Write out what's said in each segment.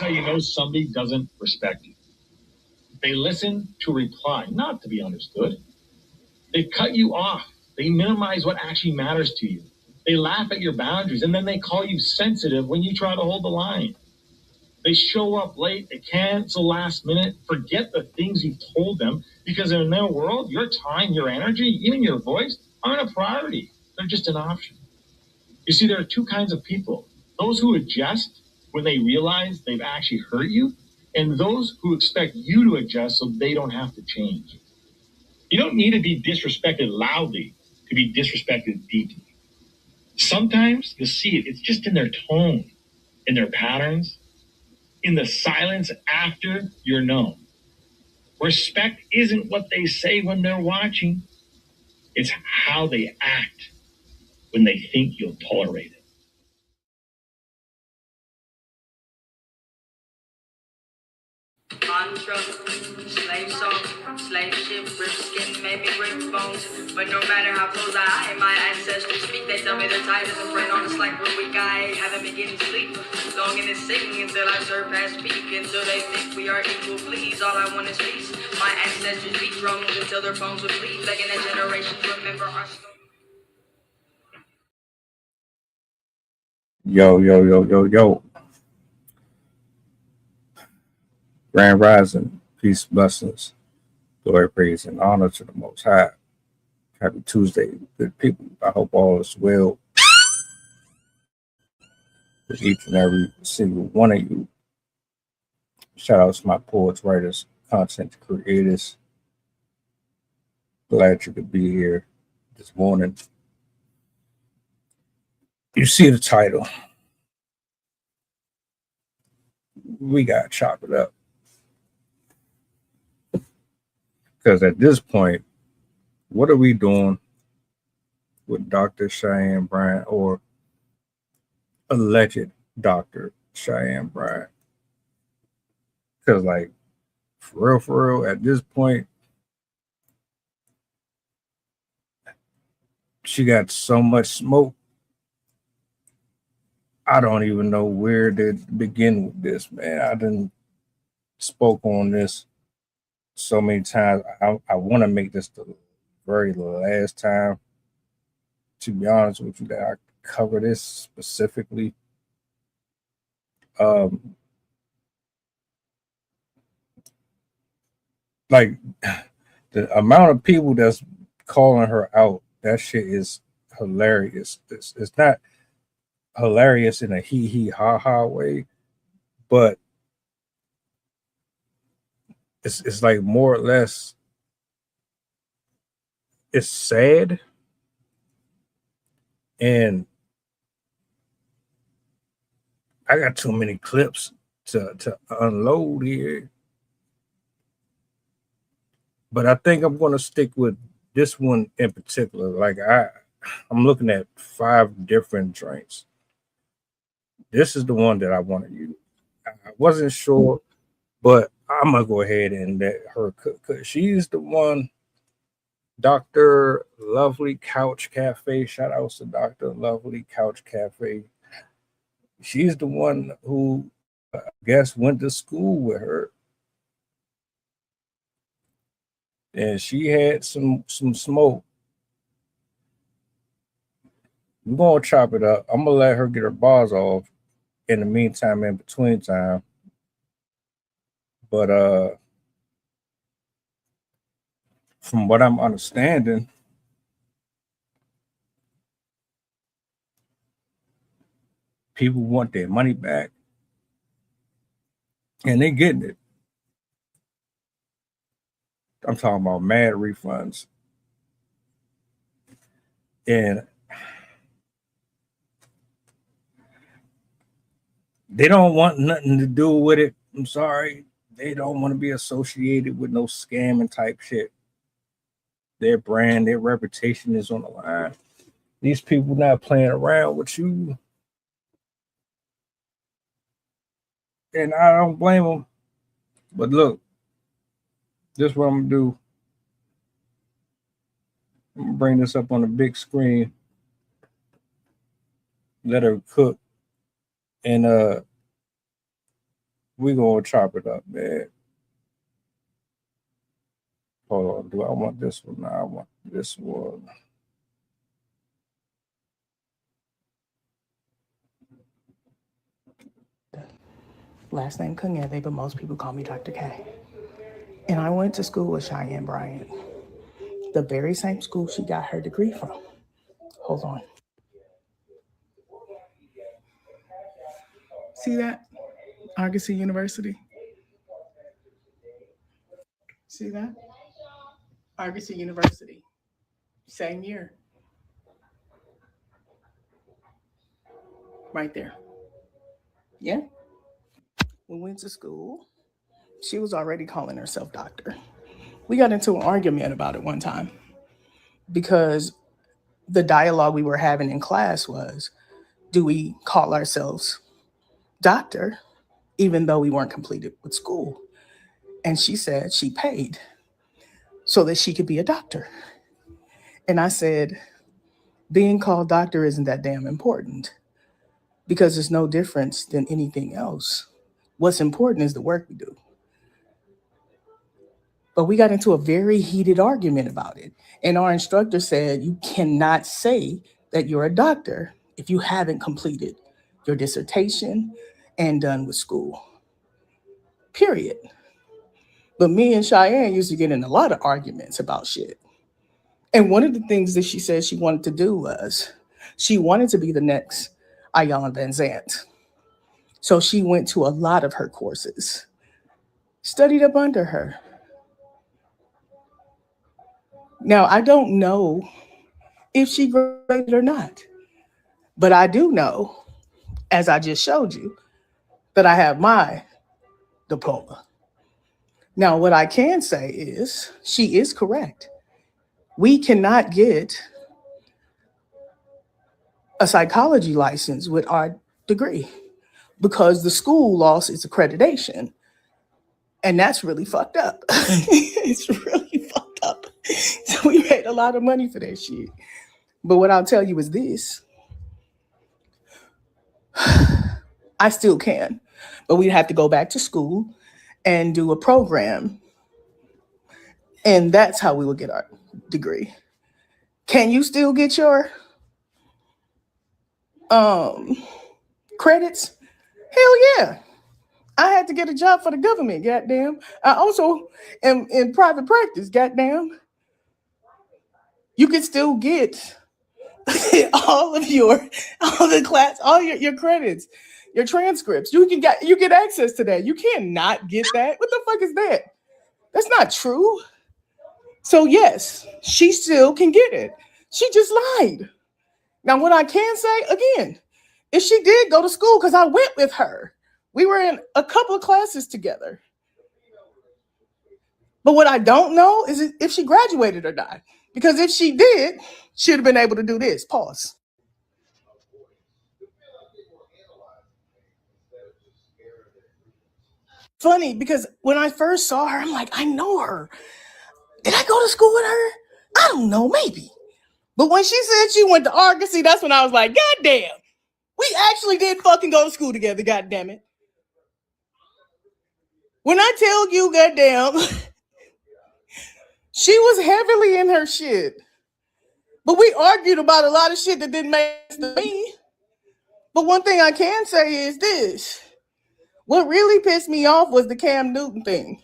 how you know somebody doesn't respect you. They listen to reply, not to be understood. They cut you off. They minimize what actually matters to you. They laugh at your boundaries, and then they call you sensitive when you try to hold the line. They show up late, they cancel last minute, forget the things you've told them, because in their world, your time, your energy, even your voice aren't a priority. They're just an option. You see, there are two kinds of people. Those who adjust when they realize they've actually hurt you, and those who expect you to adjust so they don't have to change. You don't need to be disrespected loudly to be disrespected deeply. Sometimes you'll see it. It's just in their tone, in their patterns, in the silence after you're known. Respect isn't what they say when they're watching. It's how they act when they think you'll tolerate it. Mantra, slave song, slave ship, rip skin, maybe break bones. But no matter how close I am, my ancestors speak. They tell me they're tired as a brain on us like we're weak. I haven't been getting sleep. Longing and singing until I surpass peak. Until they think we are equal, please. All I want is peace. My ancestors beat drums until their bones would bleed. Begging that generations remember our story. Yo. Grand Rising, peace, blessings, glory, praise, and honor to the Most High. Happy Tuesday, good people. I hope all is well with each and every single one of you. Shout out to my poets, writers, content creators. Glad you could be here this morning. You see the title. We got to chop it up. Because at this point, what are we doing with Dr. Cheyenne Bryant or alleged Dr. Cheyenne Bryant? Because, like, for real, at this point, she got so much smoke. I don't even know where to begin with this, man. I done spoke on this so many times. I want to make this the very last time, to be honest with you, that I cover this specifically. Like, the amount of people that's calling her out, that shit is hilarious. It's not hilarious in a hee ha ha way, but it's like more or less, it's sad, and I got too many clips to unload here. But I think I'm going to stick with this one in particular. Like, I'm looking at 5 different joints. This is the one that I want to use. I wasn't sure, but I'm going to go ahead and let her cook. She's the one, Dr. Lovely Couch Cafe. Shout out to Dr. Lovely Couch Cafe. She's the one who, I guess, went to school with her. And she had some smoke. We're going to chop it up. I'm going to let her get her bars off in the meantime, in between time. But from what I'm understanding, people want their money back. And they're getting it. I'm talking about mad refunds. And they don't want nothing to do with it. I'm sorry. They don't want to be associated with no scamming type shit. Their brand, their reputation is on the line. These people not playing around with you. And I don't blame them. But look, this is what I'm going to do. I'm going to bring this up on the big screen. Let her cook. And We gonna chop it up, man. Hold on. Do I want this one? No, I want this one. Last name Kanyeve, but most people call me Dr. K. And I went to school with Cheyenne Bryant, the very same school she got her degree from. Hold on. See that? Argosy University. See that? Argosy University. Same year. Right there. Yeah. We went to school. She was already calling herself doctor. We got into an argument about it one time because the dialogue we were having in class was, do we call ourselves doctor even though we weren't completed with school? And she said she paid so that she could be a doctor. And I said, being called doctor isn't that damn important because it's no difference than anything else. What's important is the work we do. But we got into a very heated argument about it. And our instructor said, you cannot say that you're a doctor if you haven't completed your dissertation and done with school. Period. But me and Cheyenne used to get in a lot of arguments about shit. And one of the things that she said she wanted to do was she wanted to be the next Ayanna Van Zant. So she went to a lot of her courses, studied up under her. Now, I don't know if she graduated or not, but I do know, as I just showed you, that I have my diploma. Now, what I can say is she is correct. We cannot get a psychology license with our degree because the school lost its accreditation. And that's really fucked up. It's really fucked up. So we paid a lot of money for that shit. But what I'll tell you is this. I still can, but we'd have to go back to school and do a program. And that's how we will get our degree. Can you still get your credits? Hell yeah. I had to get a job for the government, goddamn. I also am in private practice, goddamn. You can still get all the class, all your credits, your transcripts. You get access to that. You cannot get that. What the fuck is that? That's not true. So yes, she still can get it. She just lied. Now, what I can say again, if she did go to school, because I went with her, we were in a couple of classes together. But what I don't know is if she graduated or not. Because if she did, she'd have been able to do this. Pause. Funny, because when I first saw her, I'm like, I know her. Did I go to school with her? I don't know, maybe. But when she said she went to Argosy, that's when I was like, God damn, we actually did fucking go to school together, god damn it. When I tell you, goddamn, she was heavily in her shit. But we argued about a lot of shit that didn't make sense to me. But one thing I can say is this. What really pissed me off was the Cam Newton thing.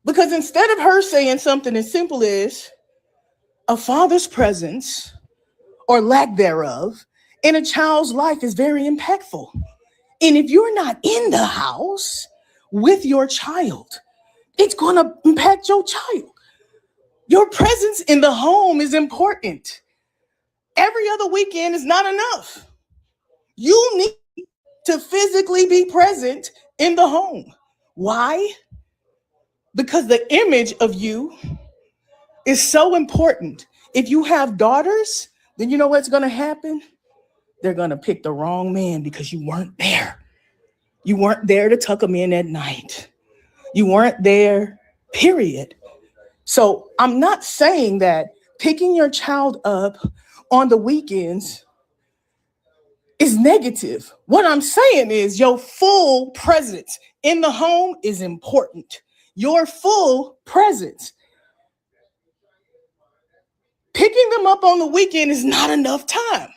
Because instead of her saying something as simple as a father's presence or lack thereof in a child's life is very impactful. And if you're not in the house with your child, it's going to impact your child. Your presence in the home is important. Every other weekend is not enough. You need to physically be present in the home. Why? Because the image of you is so important. If you have daughters, then you know what's going to happen? They're going to pick the wrong man because you weren't there. You weren't there to tuck them in at night. You weren't there, period. So I'm not saying that picking your child up on the weekends is negative. What I'm saying is your full presence in the home is important. Your full presence. Picking them up on the weekend is not enough time.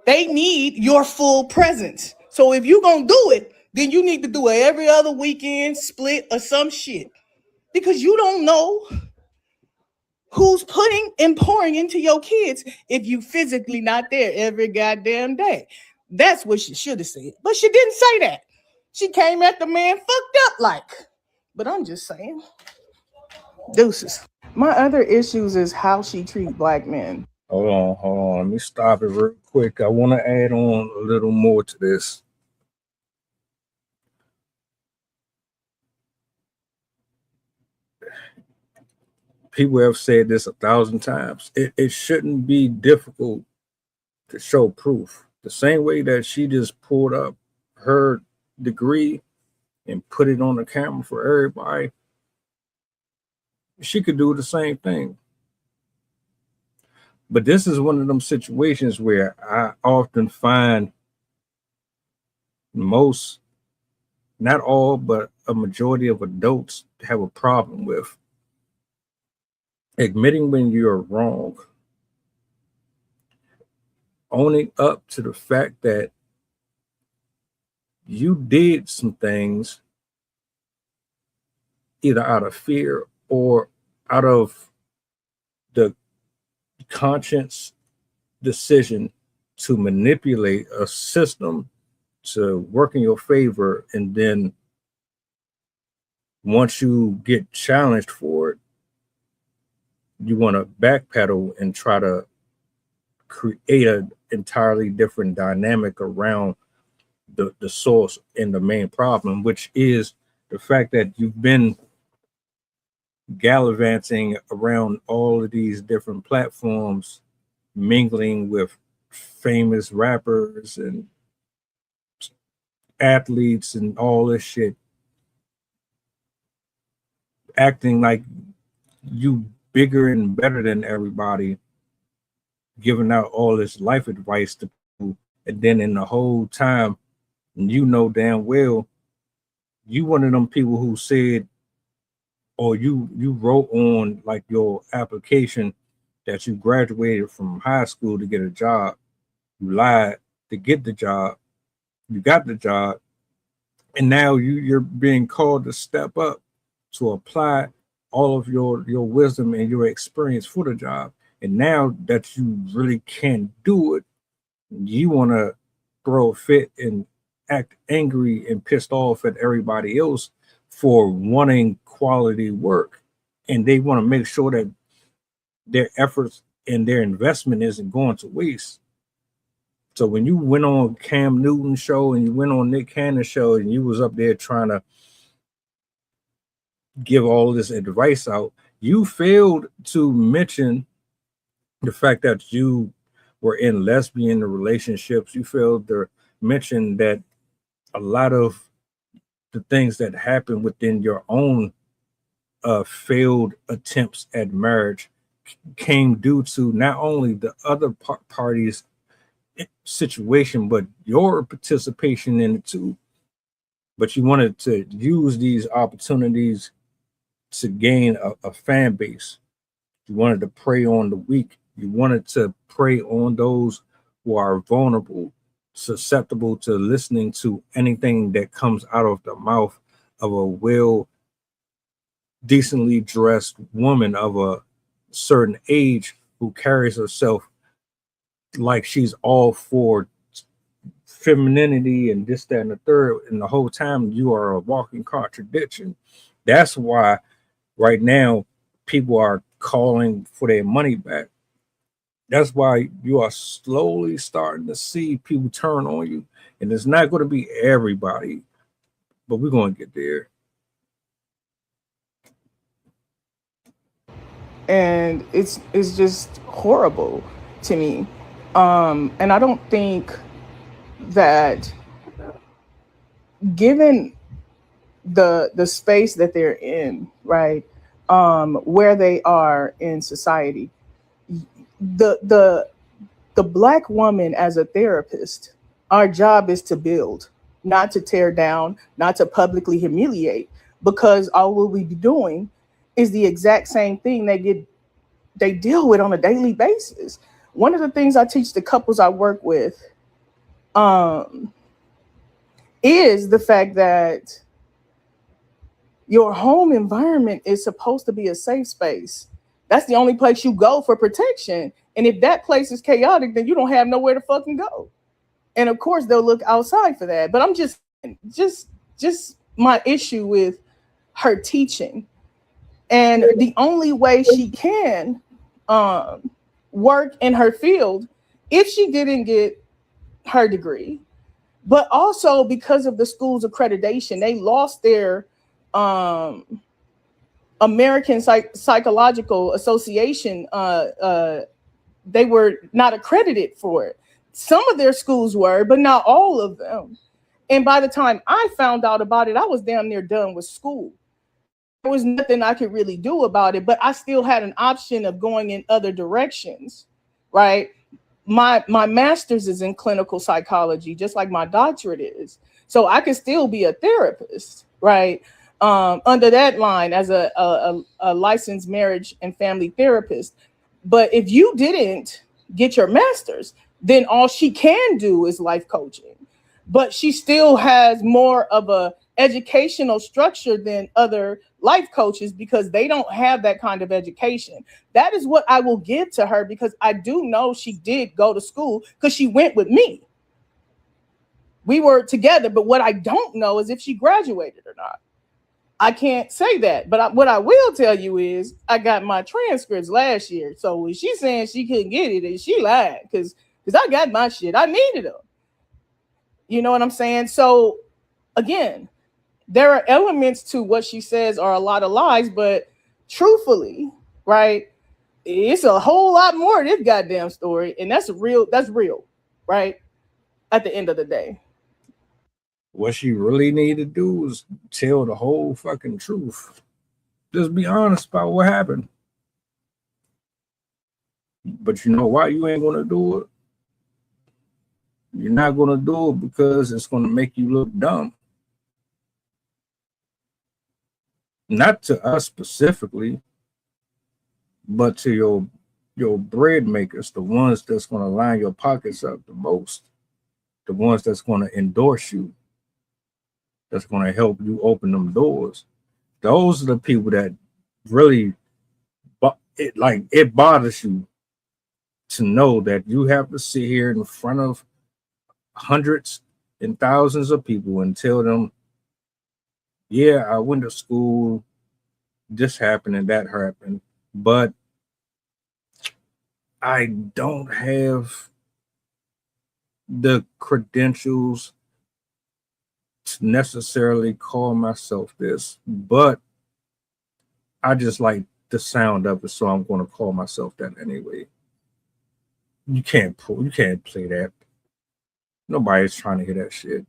They need your full presence. So if you're going to do it, then you need to do it every other weekend, split or some shit. Because you don't know who's putting and pouring into your kids if you physically not there every goddamn day. That's what she should have said. But she didn't say that. She came at the man fucked up like. But I'm just saying. Deuces. My other issues is how she treat black men. Hold on. Let me stop it real quick. I want to add on a little more to this. People have said this 1,000 times. It shouldn't be difficult to show proof. The same way that she just pulled up her degree and put it on the camera for everybody, she could do the same thing. But this is one of them situations where I often find most, not all, but a majority of adults have a problem with admitting when you're wrong, owning up to the fact that you did some things either out of fear or out of the conscious decision to manipulate a system to work in your favor. And then once you get challenged for it, you want to backpedal and try to create an entirely different dynamic around the source and the main problem, which is the fact that you've been gallivanting around all of these different platforms, mingling with famous rappers and athletes and all this shit, acting like you bigger and better than everybody, giving out all this life advice to people, and then in the whole time, you know damn well you one of them people who said, or you wrote on like your application that you graduated from high school to get a job. You lied to get the job. You got the job, and now you're being called to step up to apply all of your wisdom and your experience for the job. And now that you really can't do it, you want to throw a fit and act angry and pissed off at everybody else for wanting quality work. And they want to make sure that their efforts and their investment isn't going to waste. So when you went on Cam Newton's show and you went on Nick Cannon's show and you was up there trying to give all this advice out, you failed to mention the fact that you were in lesbian relationships. You failed to mention that a lot of the things that happen within your own failed attempts at marriage came due to not only the other party's situation, but your participation in it too. But you wanted to use these opportunities to gain a fan base. You wanted to prey on the weak. You wanted to prey on those who are vulnerable, susceptible to listening to anything that comes out of the mouth of a well, decently dressed woman of a certain age who carries herself like she's all for femininity and this, that, and the third. And the whole time you are a walking contradiction. That's why right now people are calling for their money back. That's why you are slowly starting to see people turn on you. And it's not going to be everybody, but we're going to get there. And it's just horrible to me. And I don't think that, given the space that they're in, right, where they are in society, the black woman as a therapist Our job is to build, not to tear down, not to publicly humiliate, because all we'll be doing is the exact same thing they deal with on a daily basis. One of the things I teach the couples I work with um, is the fact that your home environment is supposed to be a safe space. That's the only place you go for protection. And if that place is chaotic, then you don't have nowhere to fucking go. And of course, they'll look outside for that. But I'm just my issue with her teaching, and the only way she can work in her field if she didn't get her degree, but also because of the school's accreditation, they lost their um, American Psychological Association. They were not accredited for it. Some of their schools were, but not all of them. And by the time I found out about it, I was damn near done with school. There was nothing I could really do about it, but I still had an option of going in other directions, right? My master's is in clinical psychology, just like my doctorate is. So I can still be a therapist, right? Under that line as a licensed marriage and family therapist. But if you didn't get your master's, then all she can do is life coaching. But she still has more of a educational structure than other life coaches because they don't have that kind of education. That is what I will give to her, because I do know she did go to school because she went with me. We were together, but what I don't know is if she graduated or not. I can't say that, but what I will tell you is I got my transcripts last year. So when she's saying she couldn't get it, and she lied, because I got my shit. I needed them. You know what I'm saying? So again, there are elements to what she says are a lot of lies, but truthfully, right? It's a whole lot more to this goddamn story, and that's real, right? At the end of the day. What she really need to do is tell the whole fucking truth. Just be honest about what happened. But you know why you ain't gonna do it? You're not gonna do it because it's gonna make you look dumb. Not to us specifically, but to your bread makers, the ones that's gonna line your pockets up the most, the ones that's gonna endorse you, that's gonna help you open them doors. Those are the people that really, it bothers you to know that you have to sit here in front of hundreds and thousands of people and tell them, yeah, I went to school, this happened and that happened, but I don't have the credentials to necessarily call myself this, but I just like the sound of it, so I'm going to call myself that anyway. You can't play that. Nobody's trying to hear that shit.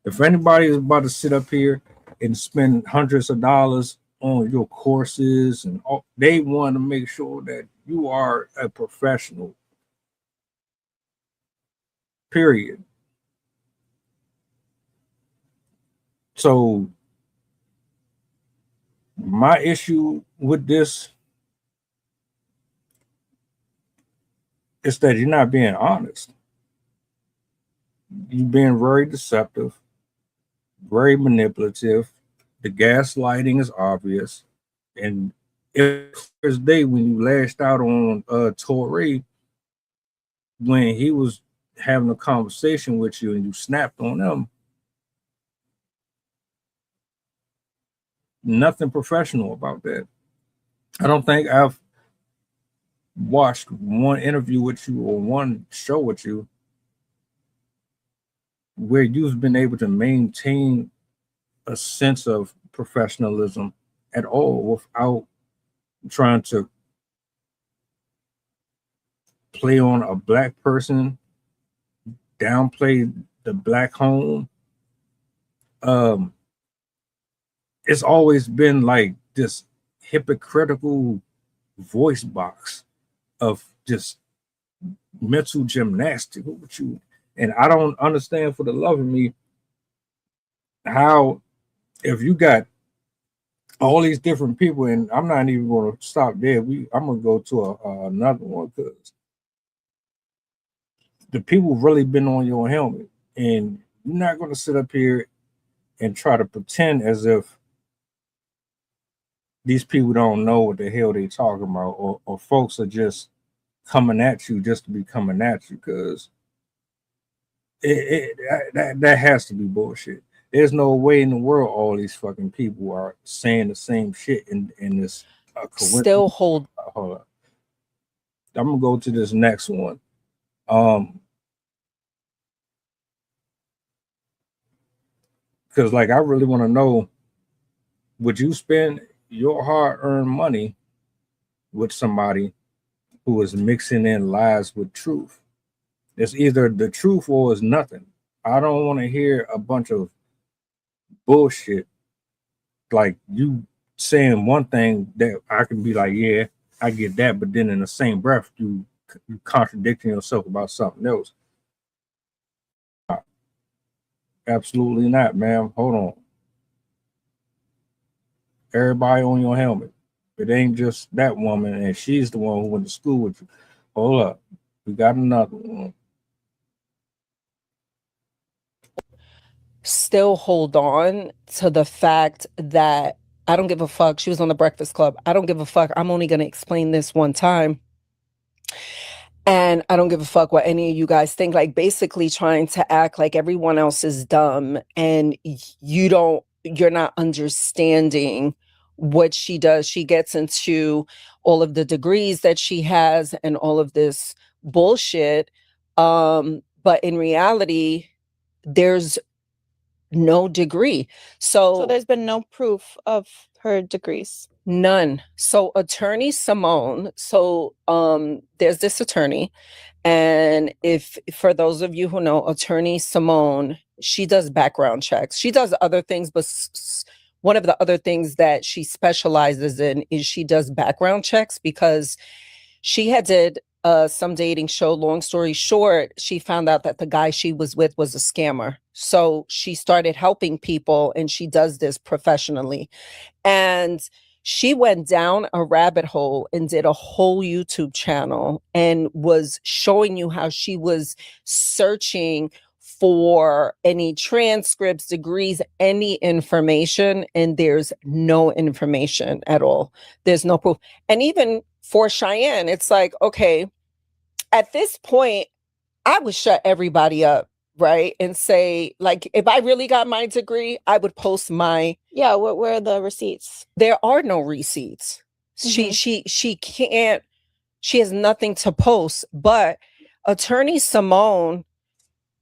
If anybody is about to sit up here and spend hundreds of dollars on your courses, and they want to make sure that you are a professional, period. So my issue with this is that you're not being honest. You're being very deceptive, very manipulative. The gaslighting is obvious. And if there's day when you lashed out on Torrey when he was having a conversation with you and you snapped on him, nothing professional about that. I don't think I've watched one interview with you or one show with you where you've been able to maintain a sense of professionalism at all without trying to play on a black person, downplay the black home. It's always been like this hypocritical voice box of just mental gymnastics. What would you? And I don't understand for the love of me how if you got all these different people, and I'm not even going to stop there. I'm going to go to another one because the people really been on your helmet, and you're not going to sit up here and try to pretend as if these people don't know what the hell they talking about, or folks are just coming at you just to be coming at you, because that has to be bullshit. There's no way in the world all these fucking people are saying the same shit in this. Still hold. Hold on. I'm gonna go to this next one. Because like I really want to know, would you spend your hard-earned money with somebody who is mixing in lies with truth? It's either the truth or it's nothing. I don't want to hear a bunch of bullshit like you saying one thing that I can be like, yeah, I get that, but then in the same breath you contradicting yourself about something else. Absolutely not, ma'am. Hold on. Everybody on your helmet. It ain't just that woman, and she's the one who went to school with you. Hold up. We got another one. Still hold on to the fact that I don't give a fuck. She was on the Breakfast Club. I don't give a fuck. I'm only going to explain this one time. And I don't give a fuck what any of you guys think. Like basically trying to act like everyone else is dumb and you're not understanding what she does. She gets into all of the degrees that she has and all of this bullshit. But in reality, there's no degree. So there's been no proof of her degrees. None. So attorney Simone, there's this attorney, and if for those of you who know attorney Simone, she does background checks. She does other things, but one of the other things that she specializes in is she does background checks, because she had did some dating show. Long story short, she found out that the guy she was with was a scammer. So she started helping people, and she does this professionally. And she went down a rabbit hole and did a whole YouTube channel and was showing you how she was searching for any transcripts, degrees, any information, and there's no information at all. There's no proof. And even for Cheyenne, it's like, okay, at this point, I would shut everybody up, right? And say, like, if I really got my degree, I would post my... Yeah, where are the receipts? There are no receipts. Mm-hmm. She can't, she has nothing to post. But attorney Simone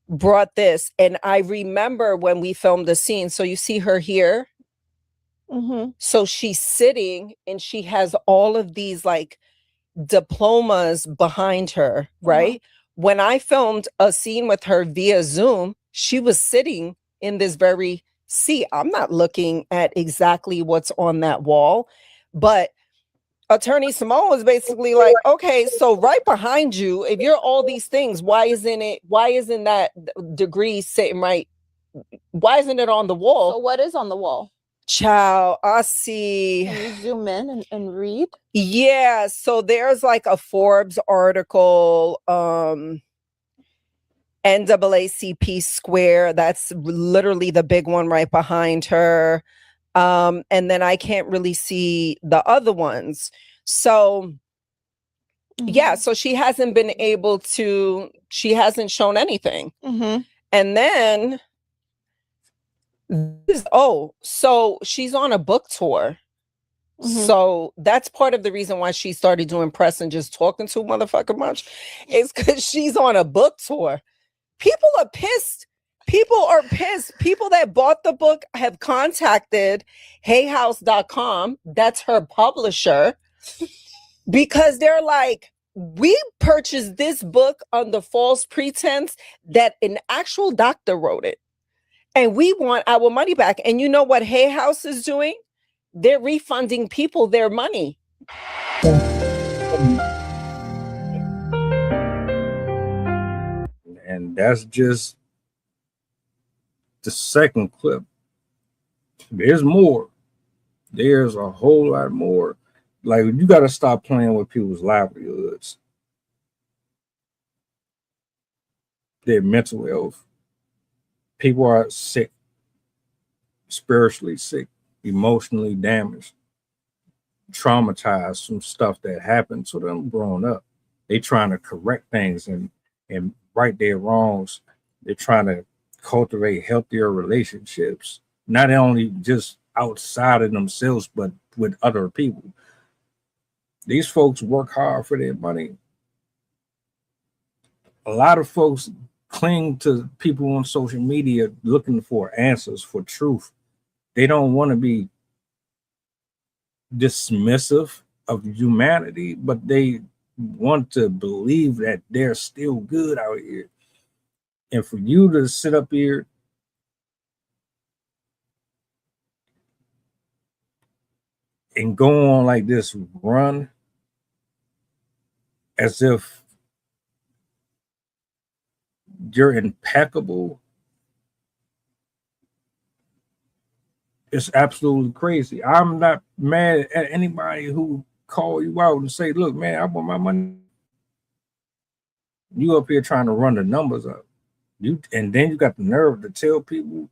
brought this, and I remember when we filmed the scene. So you see her here. Mm-hmm. So she's sitting and she has all of these like diplomas behind her, right? Uh-huh. When I filmed a scene with her via Zoom, she was sitting in this very seat. I'm not looking at exactly what's on that wall, but attorney Simone was basically like, okay, so right behind you, if you're all these things, why isn't that degree sitting right? Why isn't it on the wall? So what is on the wall? Child, I see. Can you zoom in and read? Yeah, so there's like a Forbes article, NAACP Square. That's literally the big one right behind her. And then I can't really see the other ones. So yeah, so she hasn't been able to, she hasn't shown anything. Mm-hmm. And then, so she's on a book tour. Mm-hmm. So that's part of the reason why she started doing press and just talking too motherfucking much, is because she's on a book tour. People are pissed. People are pissed. People that bought the book have contacted hayhouse.com. That's her publisher. Because they're like, we purchased this book on the false pretense that an actual doctor wrote it. And we want our money back. And you know what Hay House is doing? They're refunding people their money. That's just the second clip. There's more. There's a whole lot more. Like, you got to stop playing with people's livelihoods, their mental health. People are sick, spiritually sick, emotionally damaged, traumatized from stuff that happened to them growing up. They trying to correct things and right their wrongs. They're trying to cultivate healthier relationships, not only just outside of themselves, but with other people. These folks work hard for their money. A lot of folks cling to people on social media looking for answers, for truth. They don't want to be dismissive of humanity, but they want to believe that they're still good out here. And for you to sit up here and go on like this run as if you're impeccable, it's absolutely crazy. I'm not mad at anybody who call you out and say, look, man, I want my money. You up here trying to run the numbers up. And then you got the nerve to tell people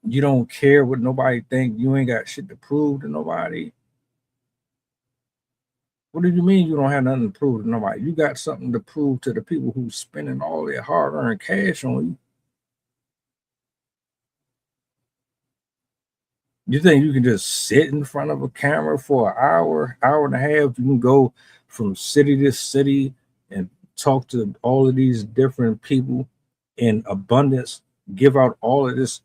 you don't care what nobody think. You ain't got shit to prove to nobody. What do you mean you don't have nothing to prove to nobody? You got something to prove to the people who's spending all their hard-earned cash on you. You think you can just sit in front of a camera for an hour, hour and a half? You can go from city to city and talk to all of these different people in abundance, give out all of this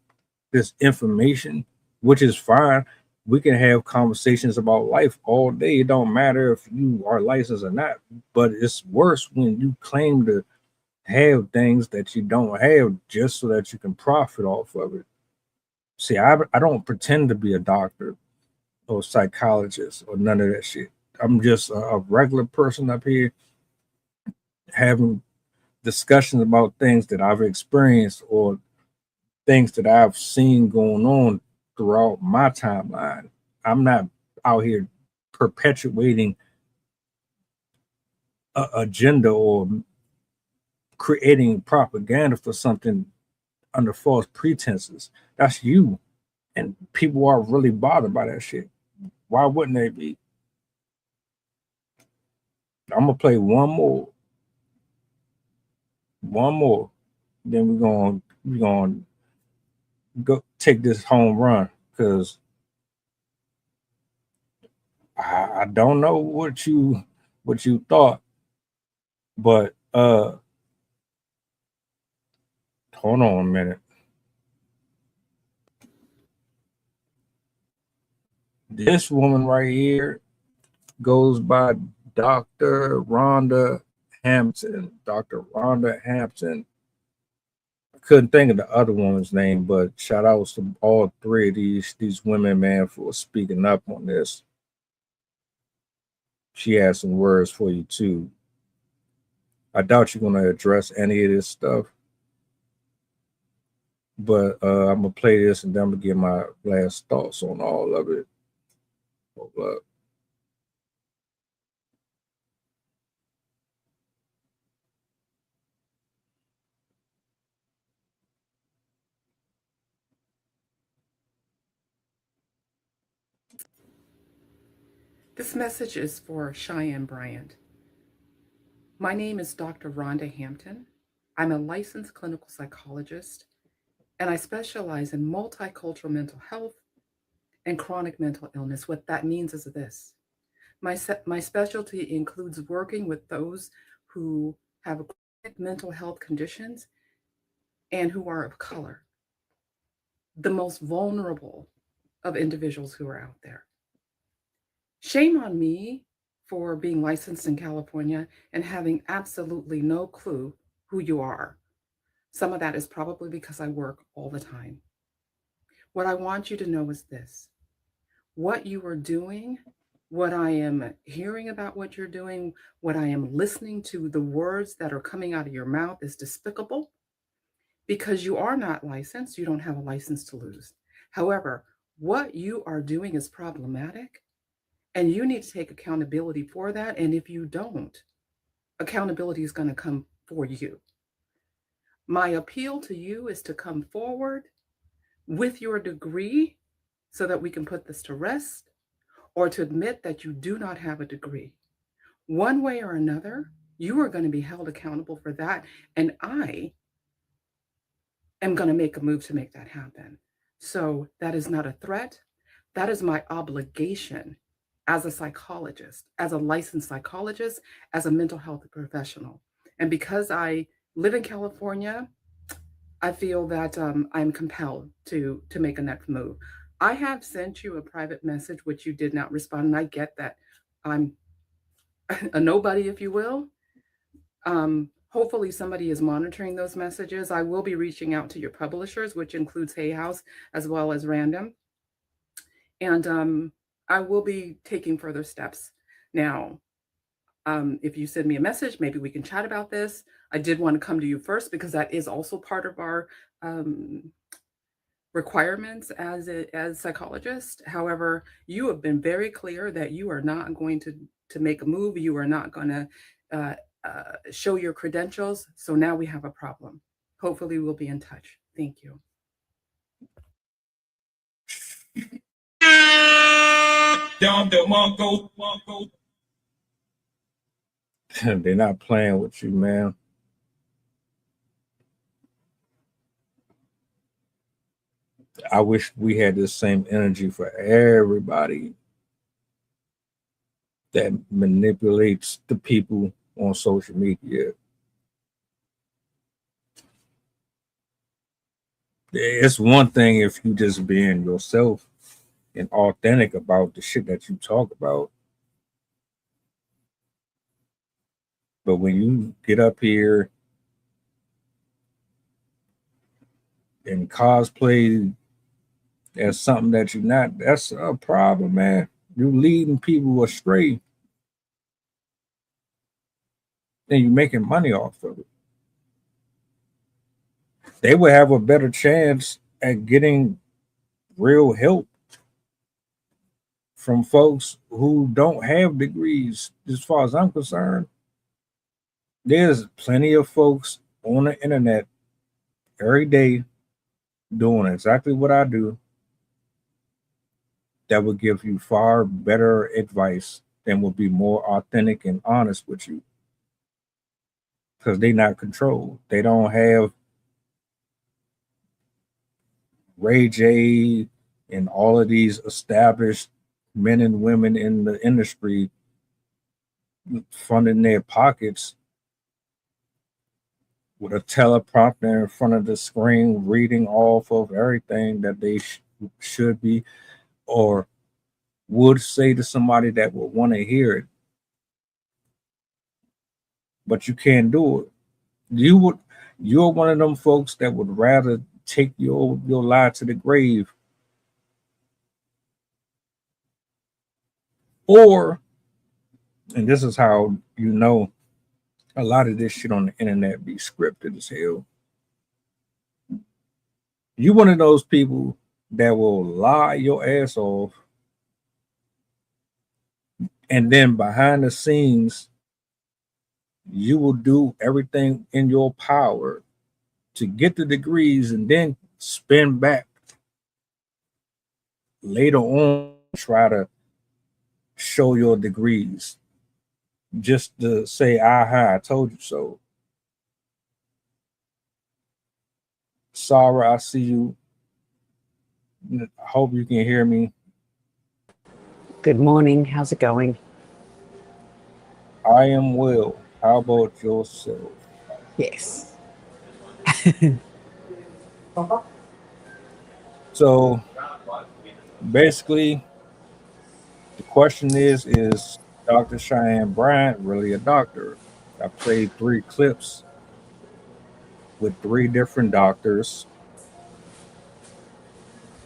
information, which is fine. We can have conversations about life all day. It don't matter if you are licensed or not, but it's worse when you claim to have things that you don't have just so that you can profit off of it. See, I don't pretend to be a doctor or psychologist or none of that shit. I'm just a regular person up here having discussions about things that I've experienced or things that I've seen going on throughout my timeline. I'm not out here perpetuating an agenda or creating propaganda for something under false pretenses. That's you. And people are really bothered by that shit. Why wouldn't they be? I'm gonna play one more. One more. Then we're gonna go take this home run because I don't know what you thought, but hold on a minute. This woman right here goes by Dr. Rhonda Hampton. Dr. Rhonda Hampton. I couldn't think of the other woman's name, but shout outs to all three of these women, man, for speaking up on this. She has some words for you too. I doubt you're gonna address any of this stuff, but I'm gonna play this and then I'm gonna give my last thoughts on all of it. Hold up. This message is for Cheyenne Bryant. My name is Dr. Rhonda Hampton. I'm a licensed clinical psychologist, and I specialize in multicultural mental health and chronic mental illness. What that means is this. My specialty includes working with those who have chronic mental health conditions and who are of color, the most vulnerable of individuals who are out there. Shame on me for being licensed in California and having absolutely no clue who you are. Some of that is probably because I work all the time. What I want you to know is this: what you are doing what I am hearing about what you're doing, what I am listening to, the words that are coming out of your mouth is despicable because you are not licensed. You don't have a license to lose. However, what you are doing is problematic and you need to take accountability for that. And if you don't, accountability is going to come for you. My appeal to you is to come forward with your degree so that we can put this to rest, or to admit that you do not have a degree. One way or another, you are going to be held accountable for that. And I am going to make a move to make that happen. So that is not a threat. That is my obligation as a psychologist, as a licensed psychologist, as a mental health professional. And because I live in California, I feel that I'm compelled to make a next move. I have sent you a private message, which you did not respond, and I get that I'm a nobody, if you will. Hopefully, somebody is monitoring those messages. I will be reaching out to your publishers, which includes Hay House as well as Random, and I will be taking further steps. Now, if you send me a message, maybe we can chat about this. I did want to come to you first because that is also part of our requirements as psychologists. However, you have been very clear that you are not going to make a move. You are not going to show your credentials. So now we have a problem. Hopefully, we'll be in touch. Thank you. They're not playing with you, man. I wish we had the same energy for everybody that manipulates the people on social media. It's one thing if you just being yourself and authentic about the shit that you talk about. But when you get up here and cosplay as something that you're not, that's a problem, man. You're leading people astray. And you're making money off of it. They would have a better chance at getting real help from folks who don't have degrees. As far as I'm concerned, there's plenty of folks on the internet every day doing exactly what I do that would give you far better advice and will be more authentic and honest with you because they're not controlled. They don't have Ray J and all of these established men and women in the industry funding their pockets with a teleprompter in front of the screen reading off of everything that they should be or would say to somebody that would want to hear it. But you can't do it. You're one of them folks that would rather take your lie to the grave, or, and this is how you know a lot of this shit on the internet be scripted as hell. You one of those people that will lie your ass off, and then behind the scenes, you will do everything in your power to get the degrees and then spin back later on, try to show your degrees just to say, aha, I told you so. Sarah, I see you. I hope you can hear me. Good morning. How's it going? I am well. How about yourself? Yes. So basically, the question is Dr. Cheyenne Bryant really a doctor? I played 3 clips with 3 different doctors.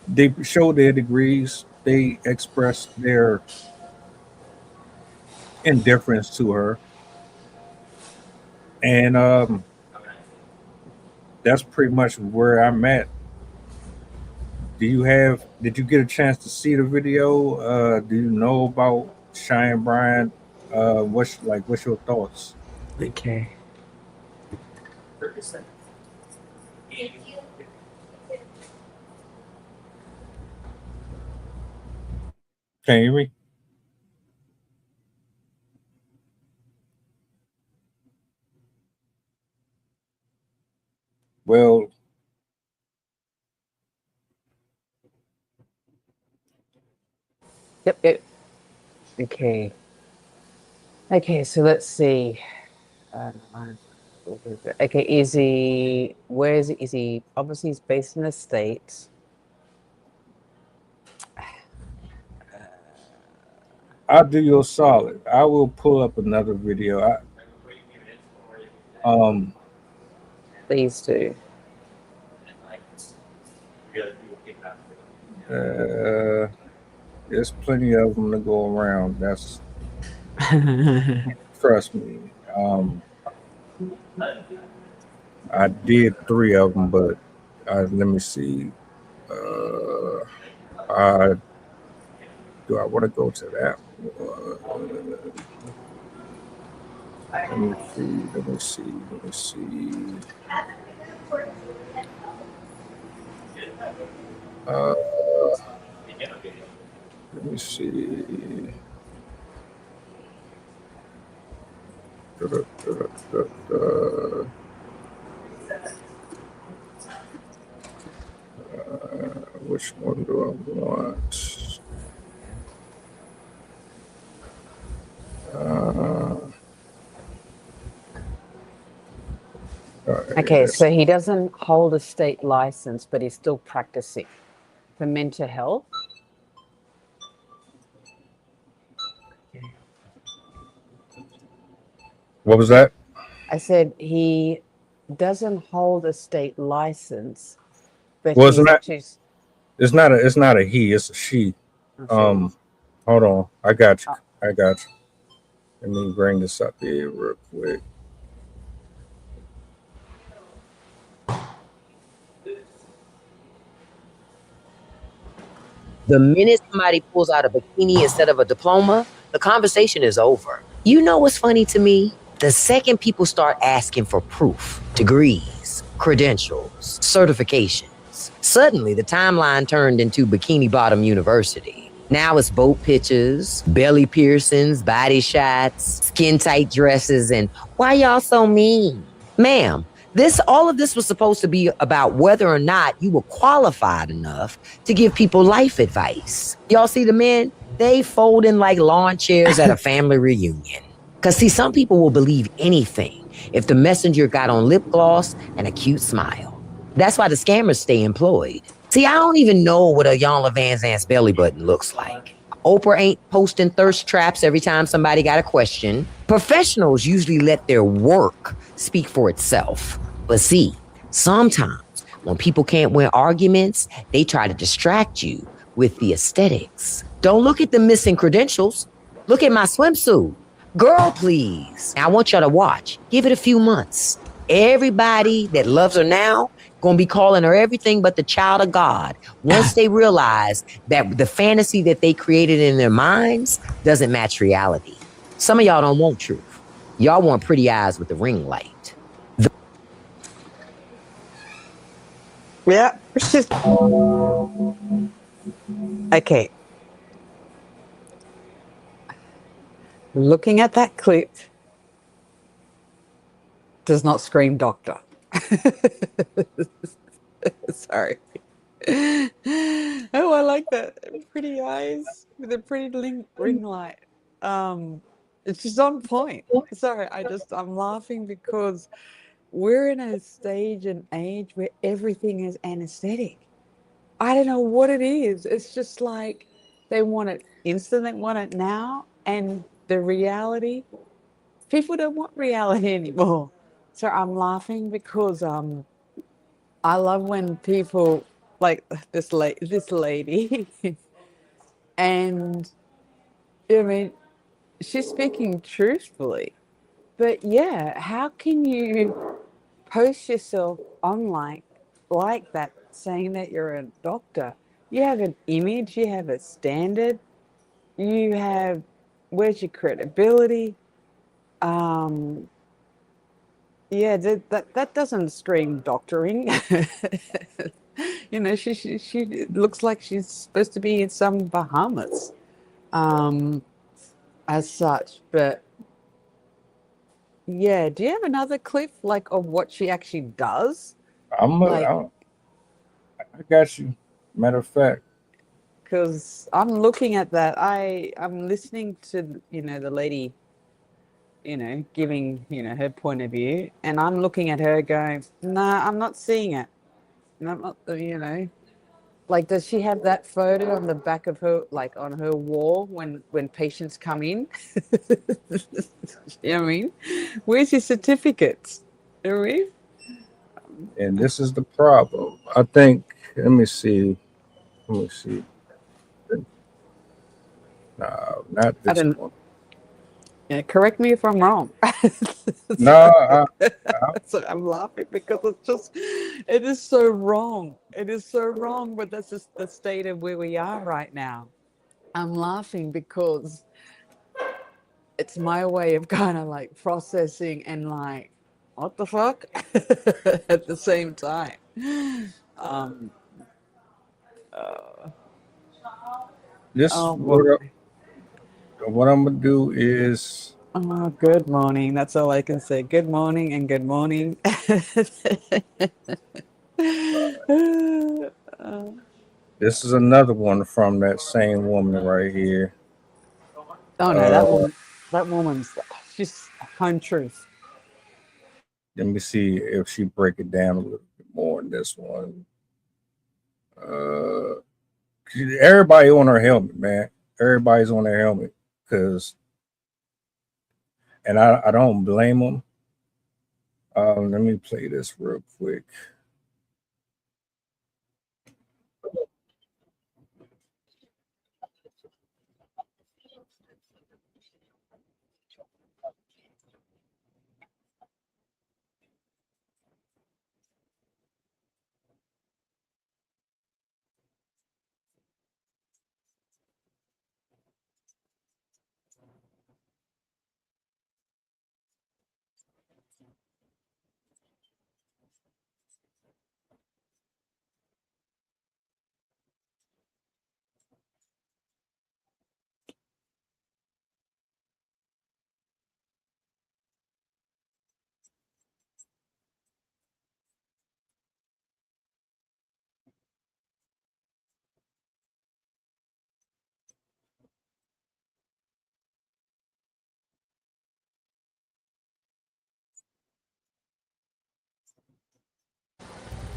They show their degrees. They express their indifference to her, and that's pretty much where I'm at. Did you get a chance to see the video? Do you know about Cheyenne Bryant? What's your thoughts? Okay. Can you hear me? Well, Yep. Okay. Okay, so let's see. Uh, okay, where is he? Is he, obviously he's based in the States. I'll do you a solid. I will pull up another video. Um, Please do. there's plenty of them to go around. That's trust me. I did three of them, but let me see. I do I want to go to that? Let me see. Let me see. Let me see. Let me see. Which one do I want? Okay, so he doesn't hold a state license, but he's still practicing for mental health. What was that? I said he doesn't hold a state license, but Well, he's actually. it's not a he, it's a she. Hold on. I got you. I got you. Let me bring this up here real quick. The minute somebody pulls out a bikini instead of a diploma, the conversation is over. You know what's funny to me? The second people start asking for proof, degrees, credentials, certifications, suddenly the timeline turned into Bikini Bottom University. Now it's boat pictures, belly piercings, body shots, skin tight dresses, and why y'all so mean? Ma'am, all of this was supposed to be about whether or not you were qualified enough to give people life advice. Y'all see the men? They fold in like lawn chairs at a family reunion. Because see, some people will believe anything if the messenger got on lip gloss and a cute smile. That's why the scammers stay employed. See, I don't even know what a Yonla Van Zant's belly button looks like. Oprah ain't posting thirst traps every time somebody got a question. Professionals usually let their work speak for itself. But see, sometimes when people can't win arguments, they try to distract you with the aesthetics. Don't look at the missing credentials. Look at my swimsuit. Girl, please. Now, I want y'all to watch. Give it a few months. Everybody that loves her now gonna be calling her everything but the child of God once they realize that the fantasy that they created in their minds doesn't match reality. Some of y'all don't want truth. Y'all want pretty eyes with the ring light. Yeah. Okay. Looking at that clip does not scream doctor. Sorry. Oh, I like that. Pretty eyes with a pretty ring light. It's just on point. Sorry, I'm laughing because we're in a stage and age where everything is anesthetic. I don't know what it is. It's just like they want it instant, they want it now, and the reality, people don't want reality anymore. So I'm laughing because I love when people like this lady, and I mean, she's speaking truthfully. But yeah, how can you post yourself online like that, saying that you're a doctor? You have an image, you have a standard, you have, where's your credibility? Um, yeah, that doesn't scream doctoring. You know, she it looks like she's supposed to be in some Bahamas, um, as such. But yeah, do you have another clip like of what she actually does? I'm, a, Like, I'm I got you. Matter of fact, because I'm looking at that, I'm listening to, you know, the lady, you know, giving, you know, her point of view, and I'm looking at her going, nah, I'm not seeing it. And I'm not, you know, like, does she have that photo on the back of her, like on her wall when patients come in? You know what I mean? Where's your certificates? You know what I mean? and this is the problem. I think. Let me see. Let me see. No, not I this don't. one. Yeah, correct me if I'm wrong. No, So I'm laughing because it's just, it is so wrong. It is so wrong, but that's just the state of where we are right now. I'm laughing because it's my way of kind of like processing and like, what the fuck? At the same time. Um, uh, this oh boy. what I'm gonna do is Oh, good morning. That's all I can say. Good morning and good morning. Uh, this is another one from that same woman right here. oh no, Uh, that woman's, she's home truth. let me see if she break it down a little bit more in this one. Uh, everybody on her helmet, man. Everybody's on their helmet because, and I don't blame them. Let me play this real quick.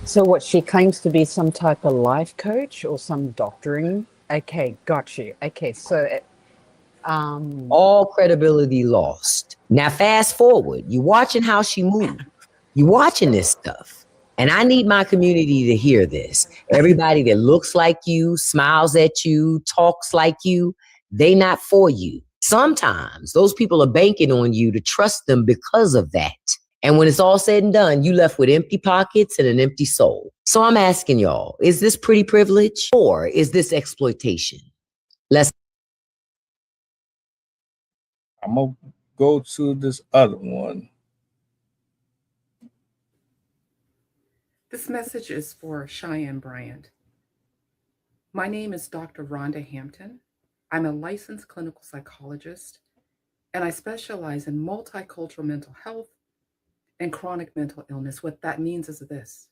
So what, she claims to be some type of life coach or some doctoring? Okay, got you. Okay, so um All credibility lost. Now, fast forward, you watching how she moved. You watching this stuff. And I need my community to hear this. Everybody that looks like you, smiles at you, talks like you, they not for you. Sometimes those people are banking on you to trust them because of that. And when it's all said and done, you left with empty pockets and an empty soul. So I'm asking y'all, is this pretty privilege or is this exploitation? Let's I'm gonna go to this other one. This message is for Cheyenne Bryant. My name is Dr. Rhonda Hampton. I'm a licensed clinical psychologist, and I specialize in multicultural mental health and chronic mental illness. What that means is this: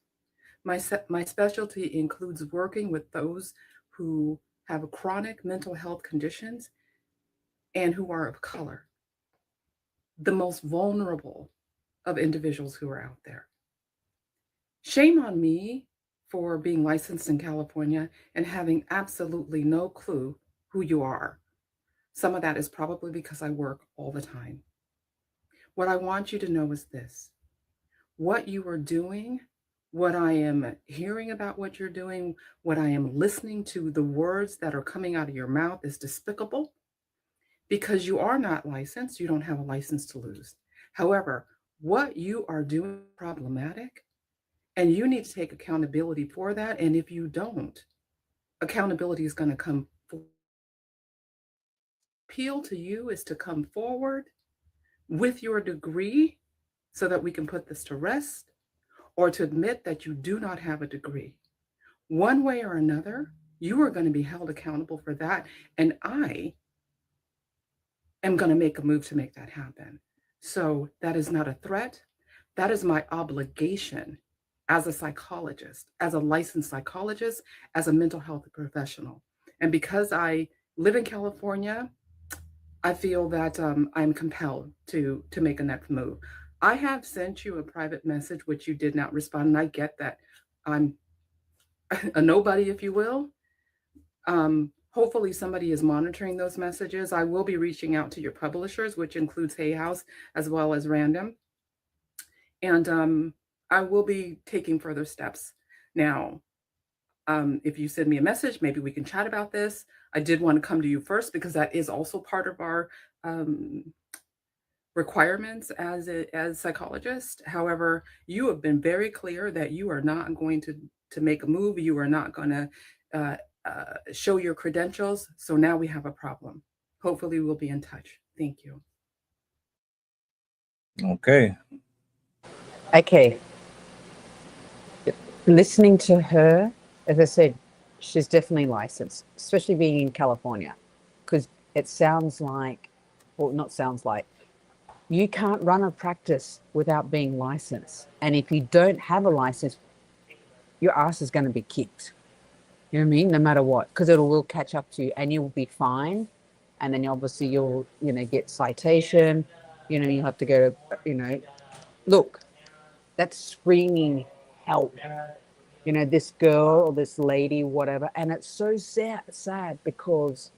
my specialty includes working with those who have chronic mental health conditions and who are of color, the most vulnerable of individuals who are out there. Shame on me for being licensed in California and having absolutely no clue who you are. Some of that is probably because I work all the time. What I want you to know is this: what you are doing, what I am hearing about what you're doing, what I am listening to, the words that are coming out of your mouth is despicable. because you are not licensed. You don't have a license to lose. However, what you are doing is problematic, and you need to take accountability for that. And if you don't, accountability is going to come. Appeal to you is to come forward with your degree so that we can put this to rest, or to admit that you do not have a degree. One way or another, you are going to be held accountable for that. And I am going to make a move to make that happen. So that is not a threat. That is my obligation as a psychologist, as a licensed psychologist, as a mental health professional. And because I live in California, I feel that I'm compelled to make a next move. I have sent you a private message, which you did not respond. And I get that I'm a nobody, if you will. Hopefully somebody is monitoring those messages. I will be reaching out to your publishers, which includes Hay House as well as Random. And I will be taking further steps. Now, if you send me a message, maybe we can chat about this. I did want to come to you first because that is also part of our requirements as psychologists. However, you have been very clear that you are not going to make a move. You are not going to show your credentials. So now we have a problem. Hopefully we'll be in touch. Thank you. Okay. Listening to her, as I said, she's definitely licensed, especially being in California, because it sounds like, well, not sounds like, you can't run a practice without being licensed. And if you don't have a license, your ass is going to be kicked. You know what I mean? No matter what, because it will catch up to you and you will be fined. And then obviously you'll, get citation, you'll have to go to, look, that's screaming help. This girl or this lady, whatever. And it's so sad because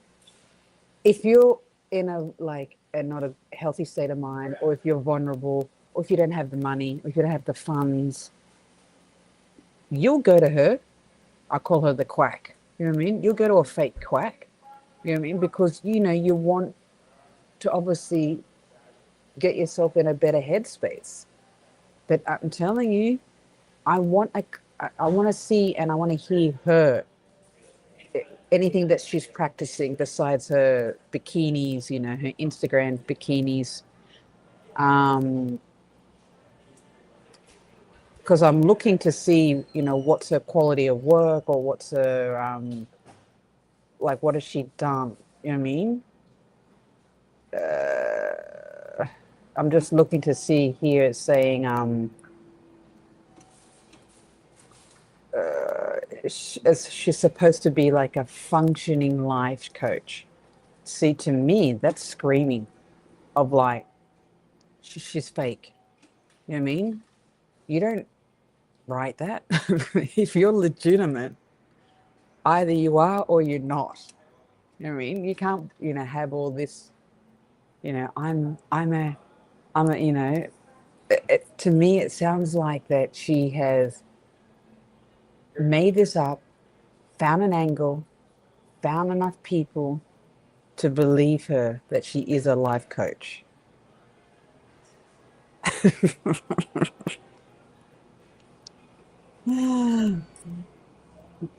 if you're in not a healthy state of mind, or if you're vulnerable, or if you don't have the money, or if you don't have the funds, you'll go to her. I call her the quack. You know what I mean? You'll go to a fake quack. You know what I mean? Because, you want to obviously get yourself in a better headspace. But I'm telling you, I want to see and I want to hear her, anything that she's practicing besides her bikinis, her Instagram bikinis. Because I'm looking to see, what's her quality of work, or what's her, what has she done? You know what I mean? I'm just looking to see here, it's saying, she's supposed to be like a functioning life coach. See, to me, that's screaming of she's fake. You know what I mean? You don't write that. If you're legitimate, either you are or you're not. You know what I mean? You can't, have all this, I'm a, to me, it sounds like that she has made this up, found an angle, found enough people to believe her that she is a life coach.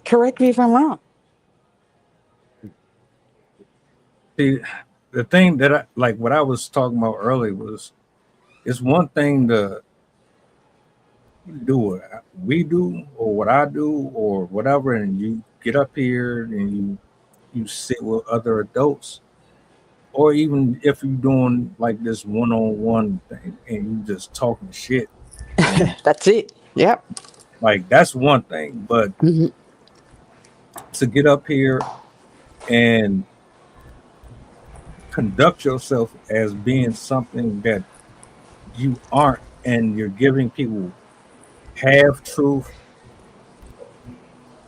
Correct me if I'm wrong. See, the thing that what I was talking about earlier was, it's one thing to do what we do or what I do or whatever, and you get up here and you sit with other adults, or even if you're doing this one-on-one thing and you just talking shit. That's it. Yep. That's one thing, but to get up here and conduct yourself as being something that you aren't, and you're giving people half truth,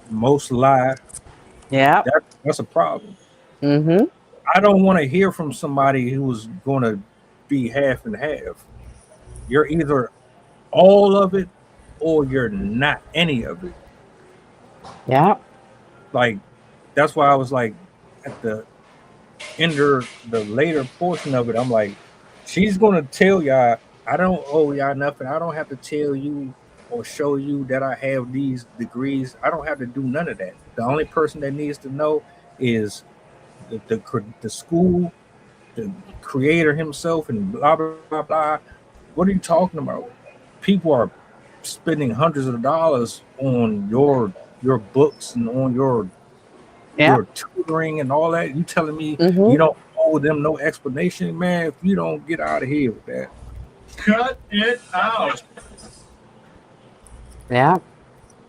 most lie. Yeah, that's a problem. Mm-hmm. I don't want to hear from somebody who's going to be half and half. You're either all of it or you're not any of it. Yeah. That's why I was at the enter the later portion of it, I'm like, she's gonna tell y'all, I don't owe y'all nothing. I don't have to tell you or show you that I have these degrees. I don't have to do none of that. The only person that needs to know is the school, the creator himself, and blah blah blah blah. What are you talking about? People are spending hundreds of dollars on your books and on your tutoring and all that. You telling me you don't owe them no explanation, man? If you don't, get out of here with that. Cut it out. Yeah,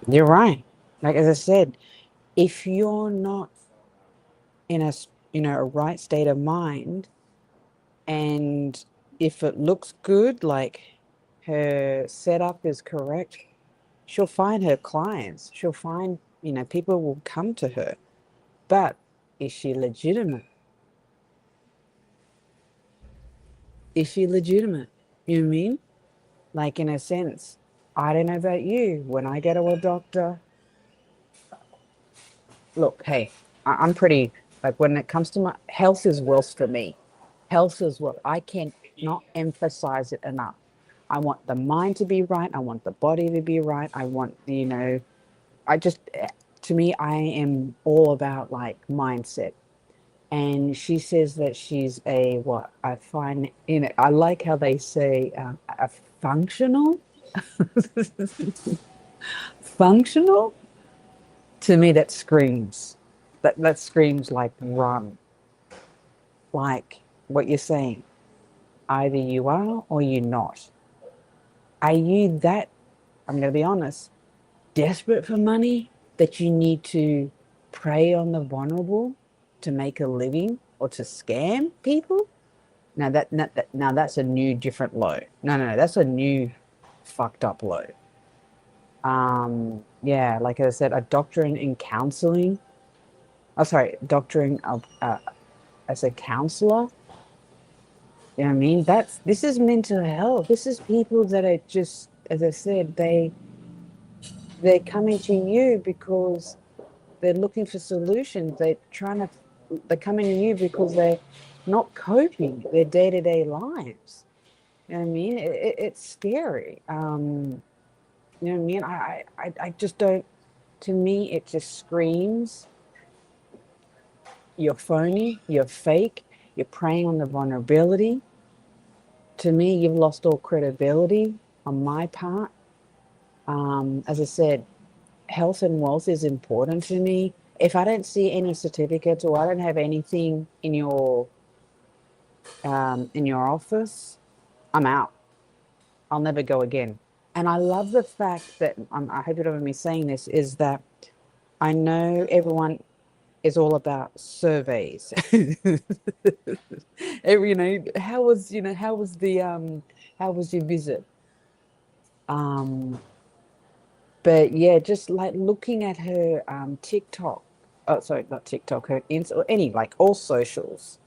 you're right. Like as I said, if you're not in a right state of mind, and if it looks good, like her setup is correct, she'll find her clients. She'll find, people will come to her. But is she legitimate? Is she legitimate? You know what I mean? Like, in a sense, I don't know about you. When I go to a doctor, look, hey, I'm pretty, like, when it comes to my health is wealth for me. Health is wealth. I can't not emphasize it enough. I want the mind to be right. I want the body to be right. I want, to me, I am all about like mindset. And she says that she's I find, I like how they say a functional. Functional? To me, that screams. That screams like run. Like what you're saying. Either you are or you're not. Are you that, I'm going to be honest, desperate for money that you need to prey on the vulnerable to make a living or to scam people? Now that's a new different low. No, that's a new fucked up low. Yeah, like I said, a doctorate in counseling. Oh, sorry, doctorate of as a counselor. You know what I mean? This is mental health. This is people that are just, as I said, they're coming to you because they're looking for solutions. They're coming to you because they're not coping their day-to-day lives. You know what I mean? It's scary. You know what I mean? I just don't, to me, it just screams, you're phony, you're fake, you're preying on the vulnerability. To me, you've lost all credibility on my part. As I said, health and wealth is important to me. If I don't see any certificates or I don't have anything in your office, I'm out. I'll never go again. And I love the fact that, I hope you don't mind me saying this, is that I know everyone is all about surveys. How was your visit? But yeah, just like looking at her TikTok, oh sorry, not TikTok, her or any, like all socials,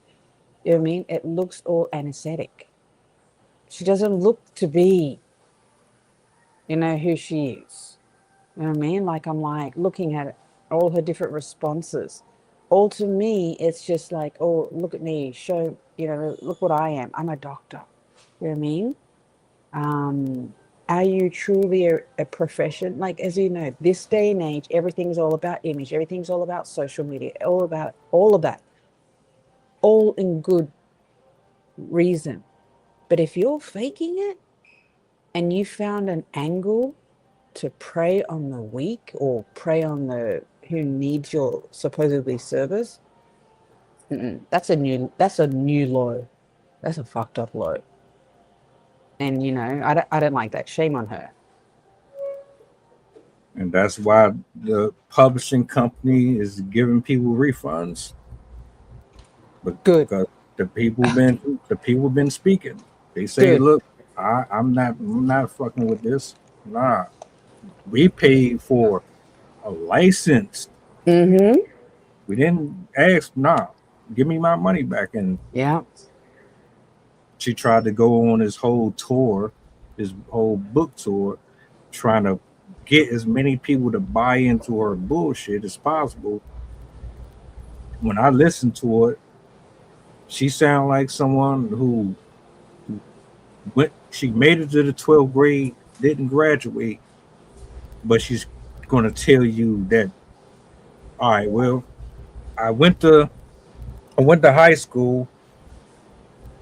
you know what I mean? It looks all anesthetic. She doesn't look to be, who she is. You know what I mean? Like I'm like looking at all her different responses. All to me, it's just like, oh, look at me, show, look what I am. I'm a doctor. You know what I mean? Are you truly a profession? Like, as you know, this day and age, everything's all about image. Everything's all about social media, all about all of that, all in good reason. But if you're faking it and you found an angle to prey on the weak or prey on the who needs your supposedly service, that's a new low. That's a fucked up low. And I don't like that. Shame on her. And that's why the publishing company is giving people refunds. But good, because the people been speaking. They say, good. Look, I'm not fucking with this. Nah, we paid for a license. Mm-hmm. We didn't ask. Nah, give me my money back. And yeah, she tried to go on his whole tour, his whole book tour, trying to get as many people to buy into her bullshit as possible. When I listened to it, She sound like someone who she made it to the 12th grade, didn't graduate, but she's going to tell you that, all right, well, I went to I went to high school.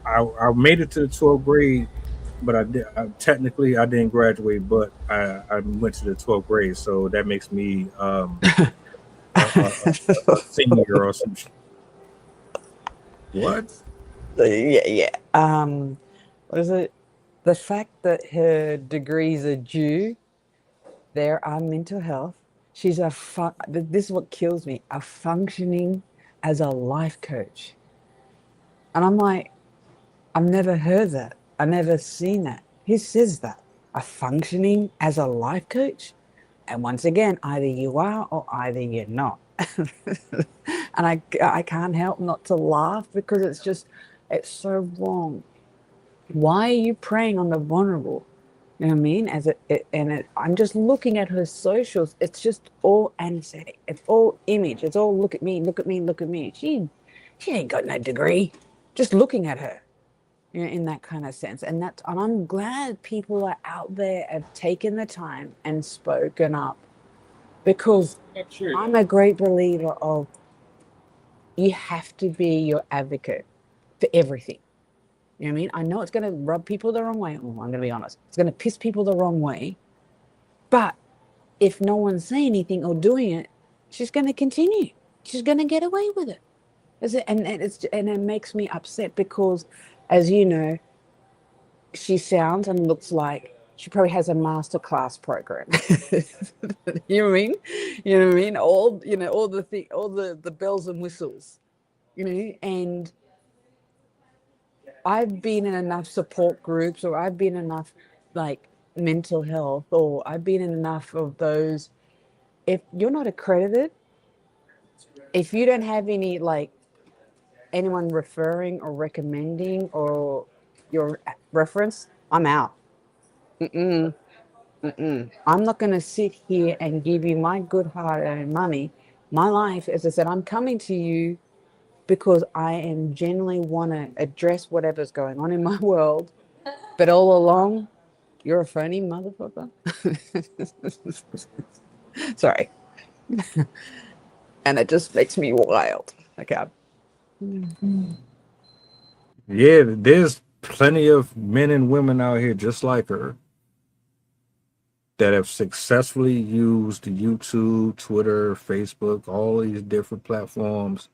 I made it to the 12th grade, but technically I didn't graduate, but I went to the 12th grade, so that makes me a senior or some what? Yeah. What is it? The fact that her degrees are due, there are mental health. She's this is what kills me, a functioning as a life coach. And I'm like, I've never heard that. I've never seen that. Who says that? A functioning as a life coach? And once again, either you are or either you're not. And I can't help not to laugh because it's so wrong. Why are you preying on the vulnerable? You know what I mean? I'm just looking at her socials. It's just all anesthetic. It's all image. It's all look at me, look at me, look at me. She ain't got no degree. Just looking at her, you know, in that kind of sense. And I'm glad people are out there, have taken the time and spoken up, because I'm a great believer of you have to be your advocate for everything. You know what I mean? I know it's going to rub people the wrong way. Oh, I'm going to be honest. It's going to piss people the wrong way. But if no one's saying anything or doing it, she's going to continue. She's going to get away with it. And it makes me upset because, as you know, she sounds and looks like she probably has a masterclass program. You know what I mean? You know what I mean? All the bells and whistles. You know, and I've been in enough support groups, or I've been enough like mental health, or I've been in enough of those. If you're not accredited, if you don't have any like anyone referring or recommending or your reference, I'm out. I'm not going to sit here and give you my good hard-earned money. My life, as I said, I'm coming to you because I am genuinely want to address whatever's going on in my world. But all along, you're a phony motherfucker. Sorry. And it just makes me wild. Okay. Yeah, there's plenty of men and women out here just like her that have successfully used YouTube, Twitter, Facebook, all these different platforms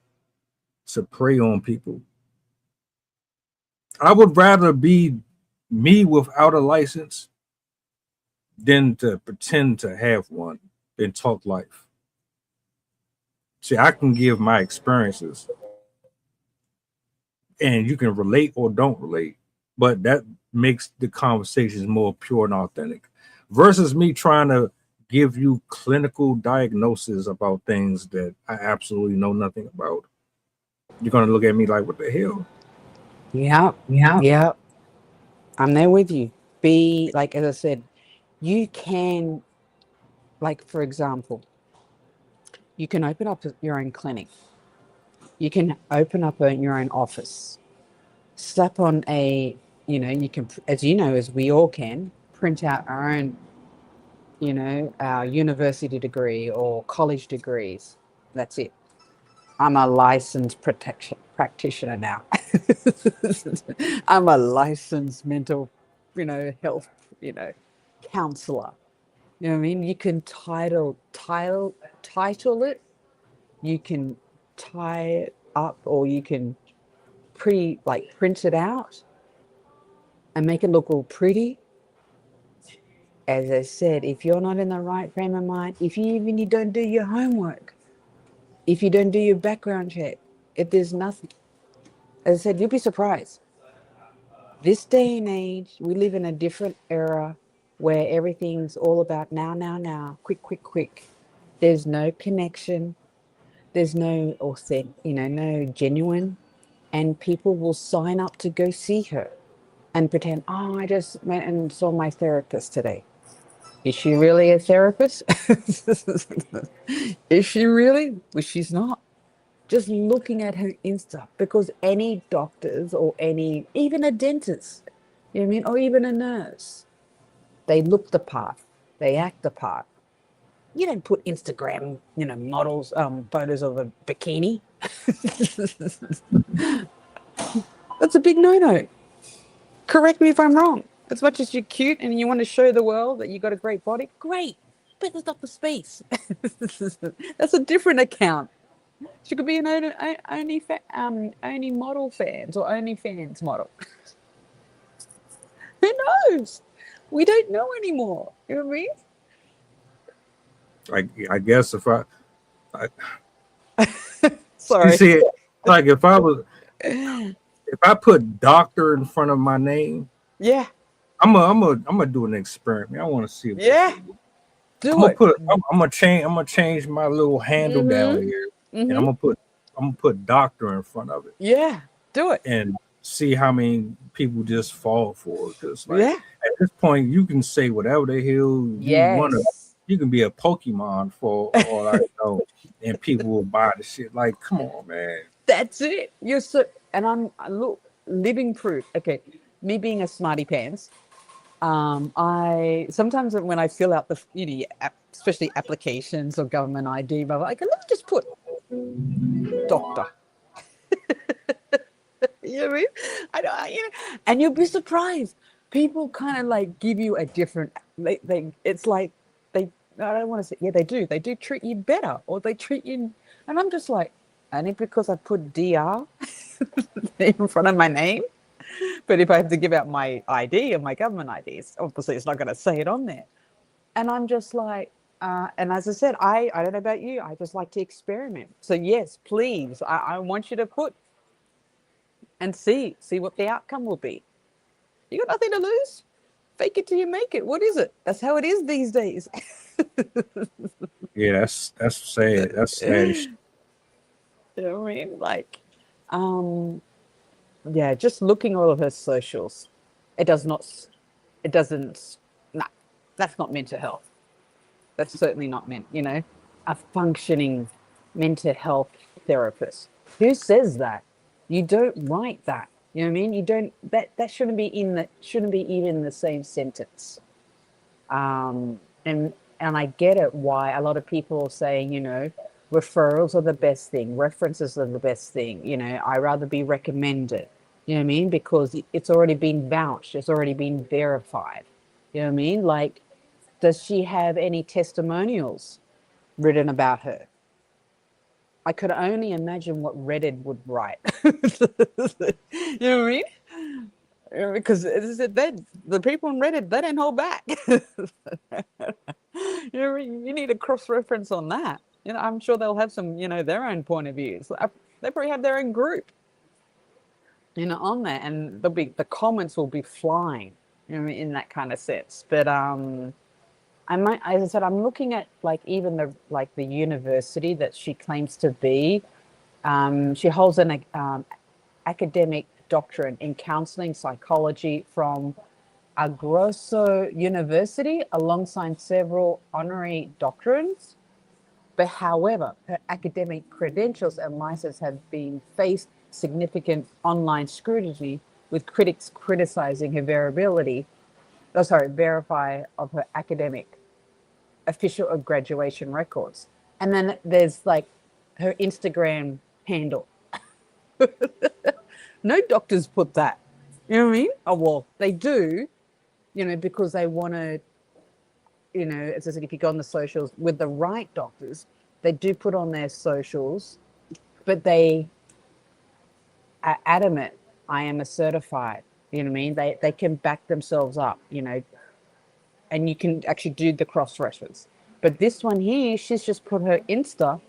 to prey on people. I would rather be me without a license than to pretend to have one and talk life. See, I can give my experiences and you can relate or don't relate, but that makes the conversations more pure and authentic versus me trying to give you clinical diagnosis about things that I absolutely know nothing about. You're going to look at me like, what the hell? Yeah. I'm there with you. Be like, as I said, you can, like, for example, you can open up your own clinic. You can open up your own office. Slap on you can, as you know, as we all can, print out our own, our university degree or college degrees. That's it. I'm a licensed practitioner now. I'm a licensed mental, health, counselor. You know what I mean? You can title it. You can tie it up, or you can print it out and make it look all pretty. As I said, if you're not in the right frame of mind, if you don't do your homework, if you don't do your background check, if there's nothing, as I said, you'll be surprised. This day and age, we live in a different era where everything's all about now, quick. There's no connection. There's no no genuine, and people will sign up to go see her and pretend, oh, I just went and saw my therapist today. Is she really a therapist? Is she really? Well, she's not. just looking at her Insta, because any doctors or any, even a dentist, you know what I mean, or even a nurse, they look the part, they act the part. You don't put Instagram, models, photos of a bikini. That's a big no-no. Correct me if I'm wrong. As much as you're cute and you want to show the world that you got a great body, great. But that's not the space. That's a different account. She could be an only model fans or only fans model. Who knows? We don't know anymore. You know what I mean? I guess if I Sorry. you see, like if I put doctor in front of my name, Yeah. I'm gonna do an experiment. I want to see. Yeah. I'm gonna change my little handle down here, and I'm gonna put doctor in front of it. Yeah. Do it. And see how many people just fall for it. Because Yeah. at this point, you can say whatever the hell you want to. You can be a Pokemon for all I know, and people will buy the shit. Like, come on, man. That's it. You're so, and I'm living proof. Okay, me being a smarty pants, I sometimes when I fill out the especially applications or government ID, but I go, let me just put doctor. You know what I mean? And you'll be surprised. People kind of like give you a different. It's like they. I don't want to say. Yeah, they do. They do treat you better, or they treat you. And I'm just like, only because I put DR in front of my name. But if I have to give out my ID or my government IDs, obviously it's not going to say it on there. And I'm just like, and as I said, I don't know about you. I just like to experiment. So yes, please, I want you to put and see what the outcome will be. You got nothing to lose. Fake it till you make it. What is it? That's how it is these days. Yeah, that's sad. That's sad. You know what I mean? Like, yeah, just looking at all of her socials, that's not mental health. That's certainly not meant, a functioning mental health therapist. Who says that? You don't write that. You know what I mean? You don't, that shouldn't be even in the same sentence. And I get it why a lot of people are saying, referrals are the best thing, references are the best thing, I rather be recommended, you know what I mean? Because it's already been vouched, it's already been verified. You know what I mean? Like, does she have any testimonials written about her? I could only imagine what Reddit would write. You know what I mean? Because the people on Reddit, they don't hold back. You need a cross-reference on that. I'm sure they'll have some, their own point of views. They probably have their own group, on there, and the comments will be flying, in that kind of sense. But as I said, I'm looking at even the university that she claims to be. She holds an academic doctorate in counseling psychology from Agrosso University, alongside several honorary doctorates. But however, her academic credentials and license have been faced significant online scrutiny, with critics criticizing her verify of her academic official or graduation records. And then there's her Instagram handle. No doctors put that. You know what I mean? Oh, well, they do, because they want to, as I said, if you go on the socials with the right doctors, they do put on their socials, but they are adamant, I am a certified, you know what I mean? They can back themselves up, and you can actually do the cross-reference. But this one here, she's just put her Insta,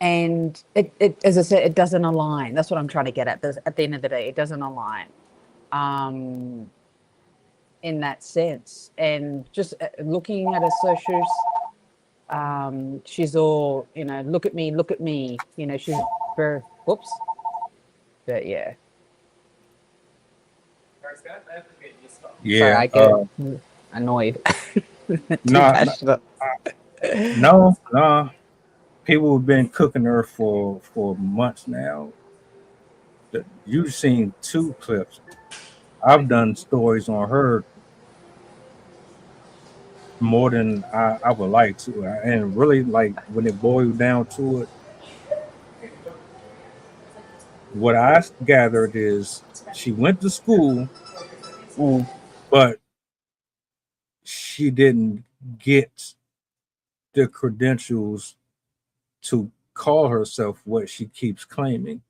and it as I said, it doesn't align. That's what I'm trying to get at. At the end of the day, it doesn't align in that sense. And just looking at her socials, she's all, look at me, she's very, whoops. But yeah. Yeah, sorry, I get annoyed. No, No, no. People have been cooking her for months now. You've seen 2 clips. I've done stories on her more than I would like to, and really, like, when it boils down to it, what I gathered is she went to school, Mm. but she didn't get the credentials to call herself what she keeps claiming.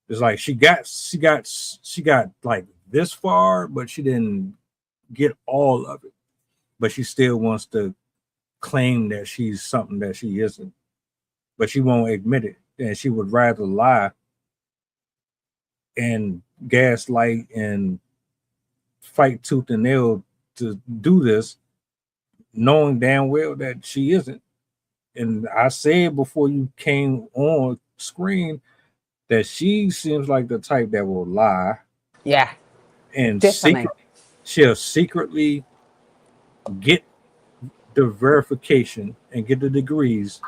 It's like she got like this far, but she didn't get all of it. But she still wants to claim that she's something that she isn't. But she won't admit it. And she would rather lie and gaslight and fight tooth and nail to do this, knowing damn well that she isn't. And I said before you came on screen that she seems like the type that will lie Yeah, and definitely. she'll secretly get the verification and get the degrees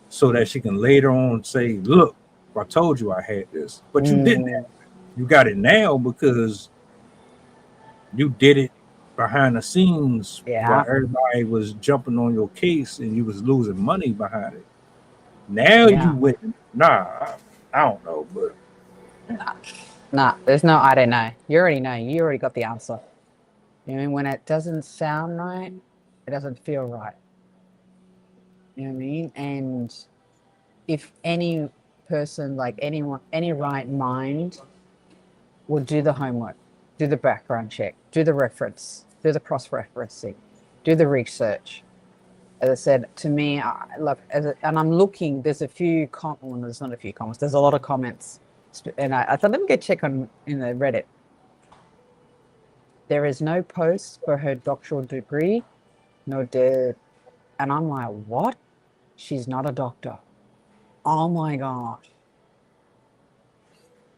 so that she can later on say, look, I told you I had this. But you didn't have it. You got it now because you did it behind the scenes while Yeah. everybody was jumping on your case and you was losing money behind it. Now Yeah. you went, I don't know, but Nah, there's no I don't know. You already know. You already got the answer. You know what I mean? When it doesn't sound right, it doesn't feel right. You know what I mean? And if any person, like anyone, any right mind will do the homework, do the background check, do the reference, do the cross-referencing, do the research. As I said, to me, look, and I'm looking, there's a few comments, there's not a few comments, there's a lot of comments. And I thought, let me go check in the Reddit. There is no post for her doctoral degree, and I'm like, what? She's not a doctor. Oh my gosh.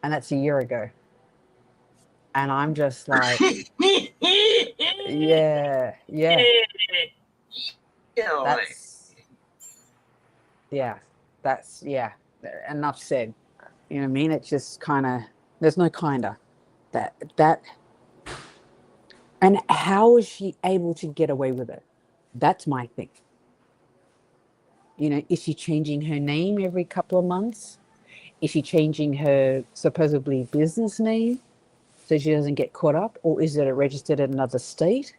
And that's a year ago. And I'm just like, yeah. That's enough said. You know what I mean? It's just kind of, there's no kinda. That, and how is she able to get away with it? That's my thing. You know, is she changing her name every couple of months? Is she changing her supposedly business name so she doesn't get caught up? Or is it registered in another state?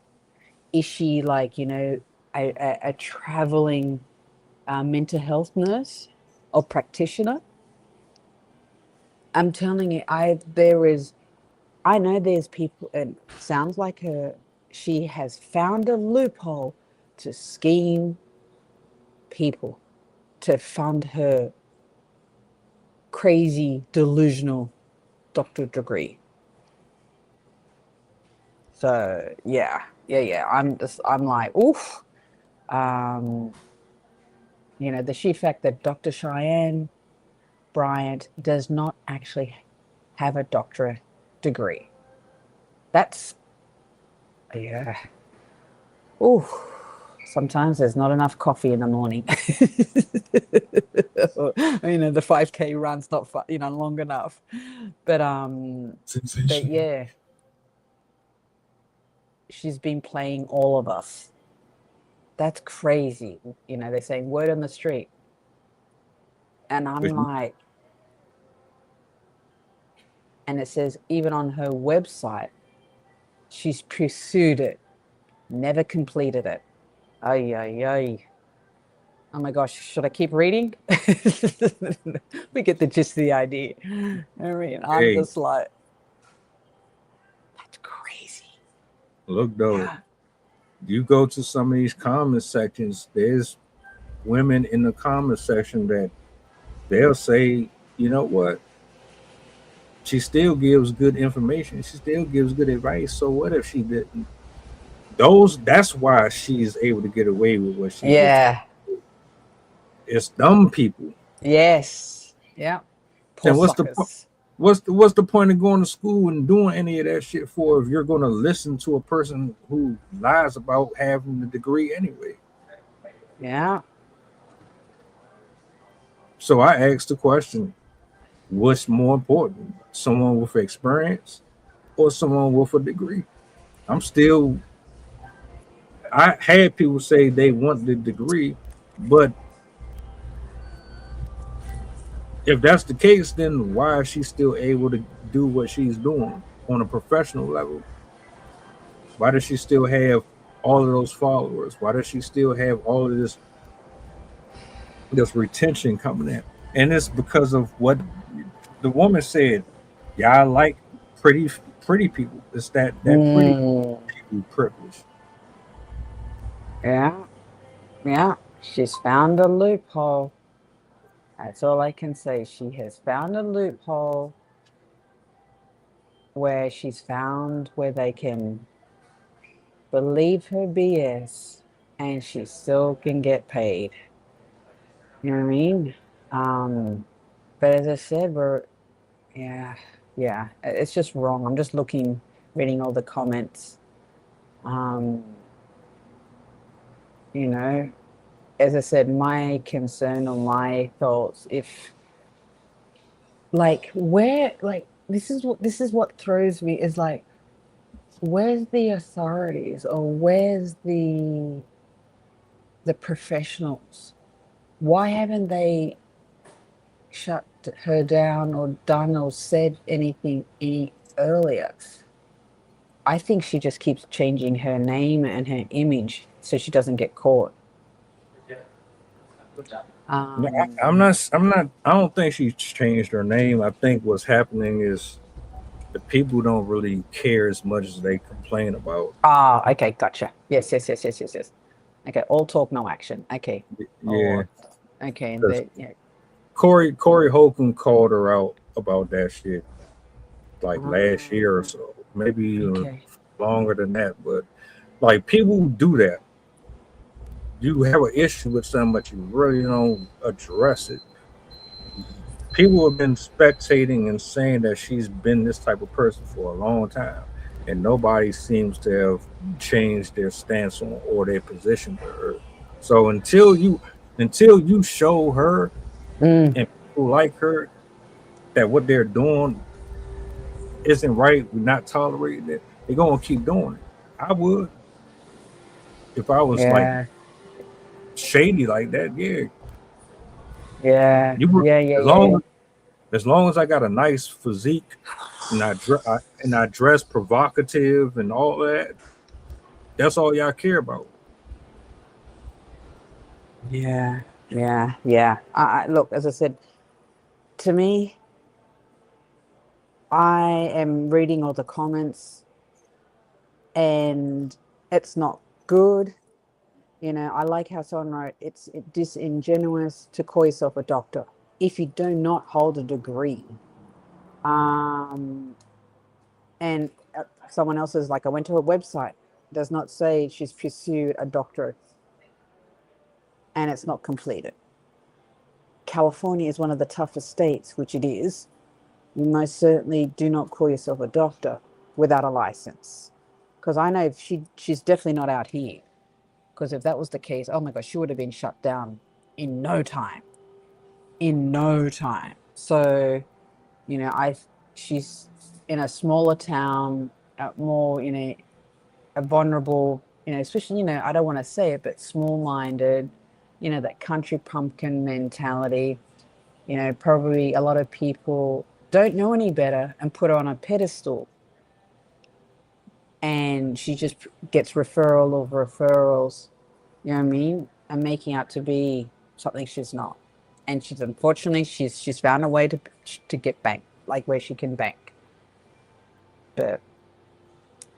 Is she like, you know, a traveling mental health nurse or practitioner? I'm telling you, I know there's people, and it sounds like she has found a loophole to scheme people to fund her crazy, delusional doctorate degree. So yeah. I'm like, oof. You know, the sheer fact that Dr. Cheyenne Bryant does not actually have a doctorate degree. That's, yeah. Ooh, sometimes there's not enough coffee in the morning. You know, the 5K run's not, long enough. But yeah, she's been playing all of us. That's crazy. You know, they're saying word on the street. And I'm like, and it says even on her website, she's pursued it, never completed it. Ay. Oh my gosh, should I keep reading? We get the gist of the idea. I mean, I'm just like, that's crazy. Look, though, you go to some of these comment sections, there's women in the comment section that they'll say, you know what? She still gives good information. She still gives good advice. So what if she didn't? That's why she's able to get away with what she did. It's dumb people. Yes. Yeah. Poor and suckers. What's the point of going to school and doing any of that shit for if you're going to listen to a person who lies about having the degree anyway? Yeah. So I asked the question, what's more important, someone with experience or someone with a degree? I'm still, I had people say they want the degree, but if that's the case, then why is she still able to do what she's doing on a professional level? Why does she still have all of those followers? Why does she still have all of this retention coming in? And it's because of what the woman said. Yeah, I like pretty people. It's that pretty Mm, people privilege. yeah. Yeah. She's found a loophole. That's all I can say. She has found a loophole where she's found where they can believe her BS and she still can get paid. You know what I mean? Um, but as I said, yeah, yeah, it's just wrong. I'm just reading all the comments. Um, you know, as I said, my concern or my thoughts, if like where like this is what throws me is like, where's the authorities or where's the professionals? Why haven't they shut her down or done or said anything any earlier? I think she just keeps changing her name and her image so she doesn't get caught. No, Um, I'm not. I'm not. I don't think she's changed her name. I think what's happening is the people don't really care as much as they complain about. okay, gotcha. Yes, yes, yes, yes, yes, yes. Okay, all talk, no action. Okay. Yeah, Oh, okay, and because yeah. Corey Holcomb called her out about that shit like last year or Ah, so, maybe even okay. longer than that. But like people do that. You have an issue with something, but you really don't address it. People have been spectating and saying that she's been this type of person for a long time, and nobody seems to have changed their stance on or their position to her. So until you show her Mm, and people like her that what they're doing isn't right, we're not tolerating it, they're gonna keep doing it. I would if I was like yeah, shady like that. Yeah, yeah, you were yeah, yeah, as yeah, long as long as I got a nice physique and I dress provocative and all that. That's all y'all care about. yeah, yeah, yeah. Look, as I said, to me, I am reading all the comments and it's not good. You know, I like how someone wrote, it's disingenuous to call yourself a doctor if you do not hold a degree. Um, and someone else is like, I went to her website, does not say she's pursued a doctorate and it's not completed. California is one of the toughest states, which it is. You most certainly do not call yourself a doctor without a license. Because I know she's definitely not out here. Because if that was the case, oh my gosh, she would have been shut down in no time. In no time. So, you know, she's in a smaller town, more, you know, a vulnerable, you know, especially, you know, I don't want to say it, but small-minded, you know, that country pumpkin mentality. You know, probably a lot of people don't know any better and put her on a pedestal. And she just gets referral over referrals, you know what I mean? And making out to be something she's not. And she's unfortunately she's found a way to get bank, like where she can bank. But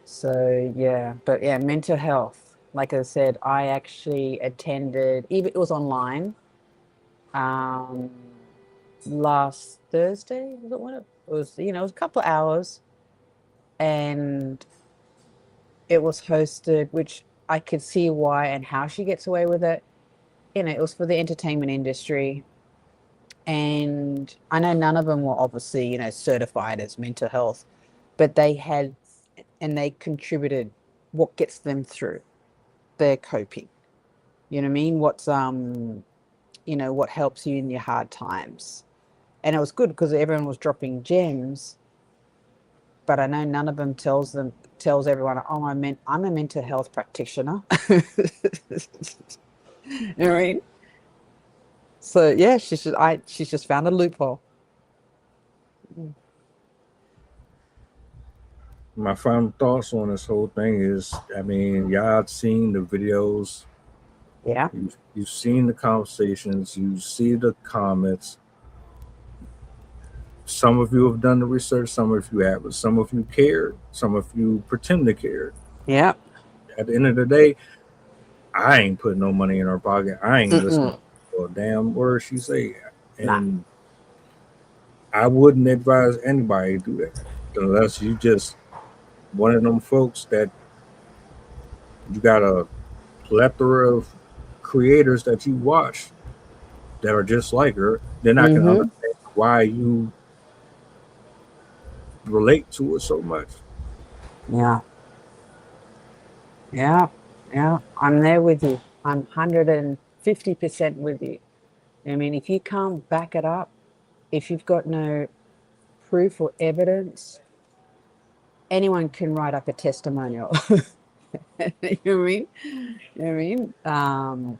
so yeah, but yeah, mental health. Like I said, I actually attended, even it was online, um last Thursday. Was it what it was, you know, it was a couple of hours and it was hosted, which I could see why and how she gets away with it. You know, it was for the entertainment industry. And I know none of them were obviously, you know, certified as mental health, but they had and they contributed what gets them through their coping. You know what I mean? What's what helps you in your hard times. And it was good because everyone was dropping gems, but I know none of them tells everyone, oh, I'm a mental health practitioner. You know what I mean? So yeah, she's just found a loophole. My final thoughts on this whole thing is, I mean, y'all seen the videos, Yeah. you've seen the conversations, you see the comments. Some of you have done the research, some of you haven't. Some of you cared, some of you pretend to care. Yeah. At the end of the day, I ain't putting no money in her pocket. I ain't listening to a damn word she say. And I wouldn't advise anybody to do that unless you just one of them folks that you got a plethora of creators that you watch that are just like her. Then I can understand why you relate to it so much. Yeah. Yeah. Yeah. I'm there with you. I'm 150% with you. I mean, if you can't back it up, if you've got no proof or evidence, anyone can write up a testimonial. You know what I mean? You know what I mean?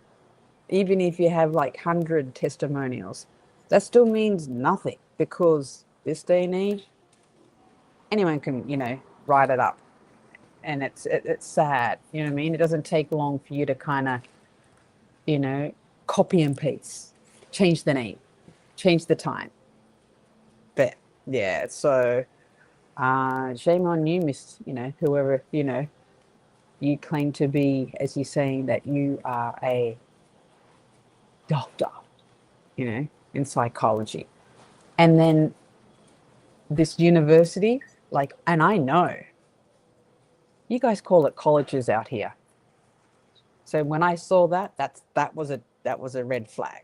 Even if you have like 100 testimonials, that still means nothing because this day and age, anyone can, write it up. And it's sad, you know what I mean? It doesn't take long for you to kind of, copy and paste, change the name, change the time. But yeah, so shame on you, Miss, whoever, you claim to be, as you're saying that you are a doctor, in psychology. And then this university, and I know you guys call it colleges out here. So when I saw that was a red flag,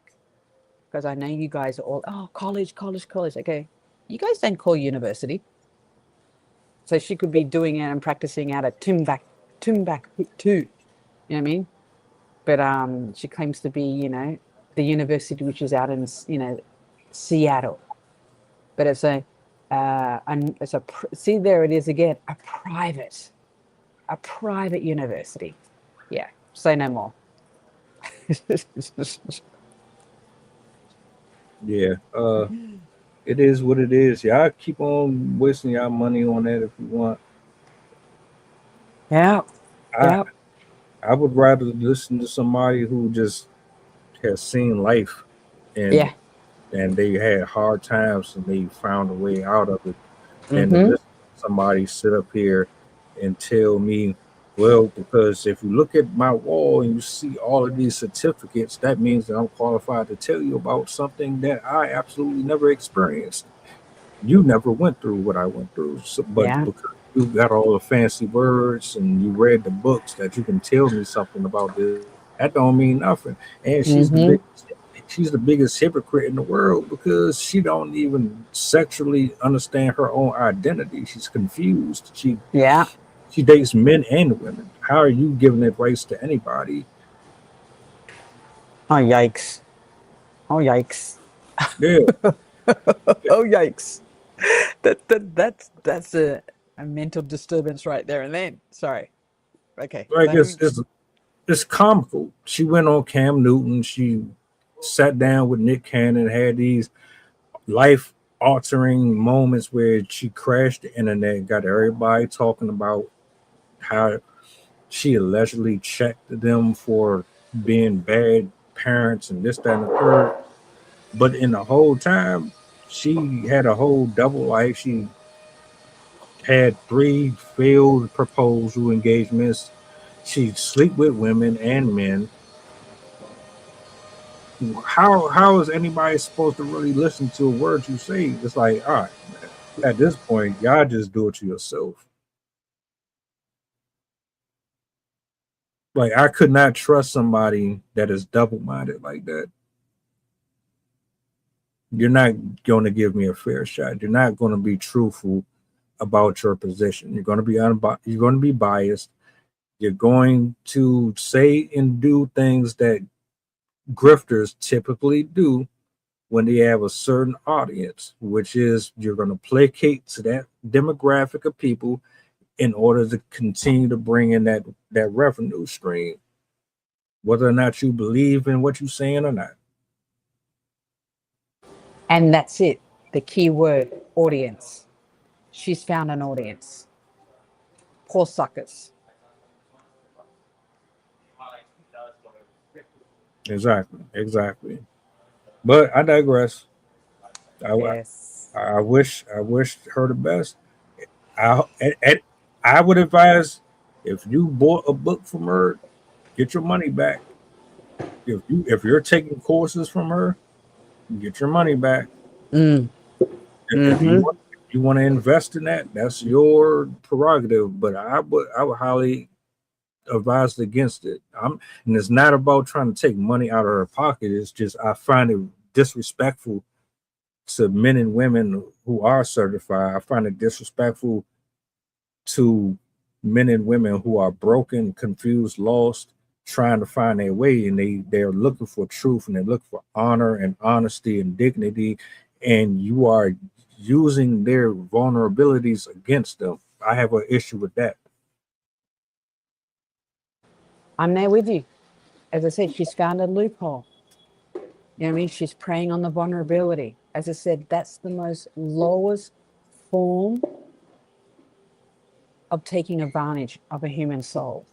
because I know you guys are all, college. Okay, you guys don't call university. So she could be doing it and practicing out at Timbuktu, you know what I mean? But she claims to be, the university which is out in, Seattle. But it's see, there it is again, a private university. Yeah, say no more. Yeah, it is what it is. Y'all keep on wasting y'all money on that if you want. Yeah. I would rather listen to somebody who just has seen life and they had hard times and they found a way out of it, than to listen to somebody sit up here and tell me, well, because if you look at my wall and you see all of these certificates, that means that I'm qualified to tell you about something that I absolutely never experienced. You never went through what I went through, but because you got all the fancy words and you read the books that you can tell me something about this, that don't mean nothing. And she's the biggest hypocrite in the world because she don't even sexually understand her own identity. She's confused. She dates men and women. How are you giving advice to anybody? Oh yikes! Yeah. Oh yikes! That's a mental disturbance right there and then. Sorry. Okay. Like it's comical. She went on Cam Newton. She sat down with Nick Cannon, had these life altering moments where she crashed the internet, got everybody talking about how she allegedly checked them for being bad parents and this, that, and the third. But in the whole time, she had a whole double life. She had 3 failed proposal engagements. She'd sleep with women and men. How is anybody supposed to really listen to a word you say? It's like, all right, man, at this point, y'all just do it to yourself. Like, I could not trust somebody that is double-minded like that. You're not going to give me a fair shot. You're not going to be truthful about your position. You're going to be biased. You're going to say and do things that grifters typically do when they have a certain audience, which is you're going to placate to that demographic of people in order to continue to bring in that revenue stream, whether or not you believe in what you're saying or not. And that's it. The key word, audience. She's found an audience. Poor suckers. Exactly. But I digress. Yes. I wish her the best. I would advise, if you bought a book from her, get your money back. If you're taking courses from her, get your money back. Mm. If you want to invest in that, that's your prerogative. But I would highly advise against it. And it's not about trying to take money out of her pocket. It's just I find it disrespectful to men and women who are certified. I find it disrespectful to men and women who are broken, confused, lost, trying to find their way, and they're looking for truth, and they're looking for honor and honesty and dignity, and you are using their vulnerabilities against them. I have an issue with that. I'm there with you. As I said, she's found a loophole. You know what I mean? She's preying on the vulnerability. As I said, that's the most lowest form of taking advantage of a human soul.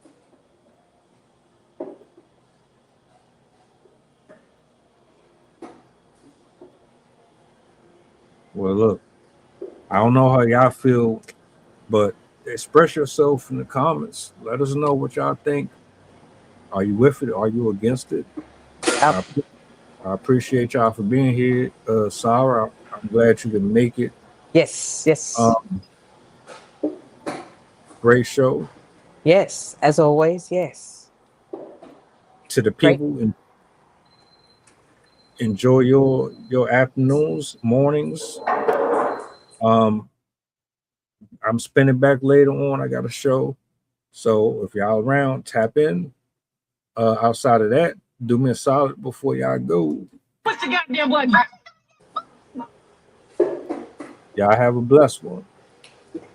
Well, look, I don't know how y'all feel, but express yourself in the comments. Let us know what y'all think. Are you with it? Are you against it? I appreciate y'all for being here. Sarah, I'm glad you can make it. Yes. Great show. Yes, as always, yes. To the people, enjoy your afternoons, mornings. I'm spinning back later on. I got a show. So if y'all around, tap in. Outside of that, do me a solid before y'all go. What's the goddamn button? Y'all have a blessed one.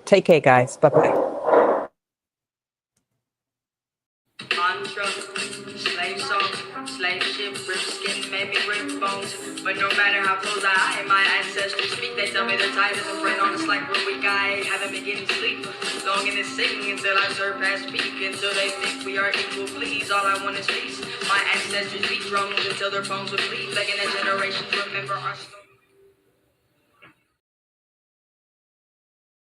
Take care, guys. Bye-bye. Mantra, slave song, slave ship, rip skin, maybe rip bones. But no matter how close I am, my ancestors speak. They tell me they're tired as a friend on a slack real week. I haven't been getting sleep. Longing to sing until I surpass peak. Until they think we are equal, please. All I want is peace. My ancestors beat drums until their bones would bleed. Begging that generations remember our story.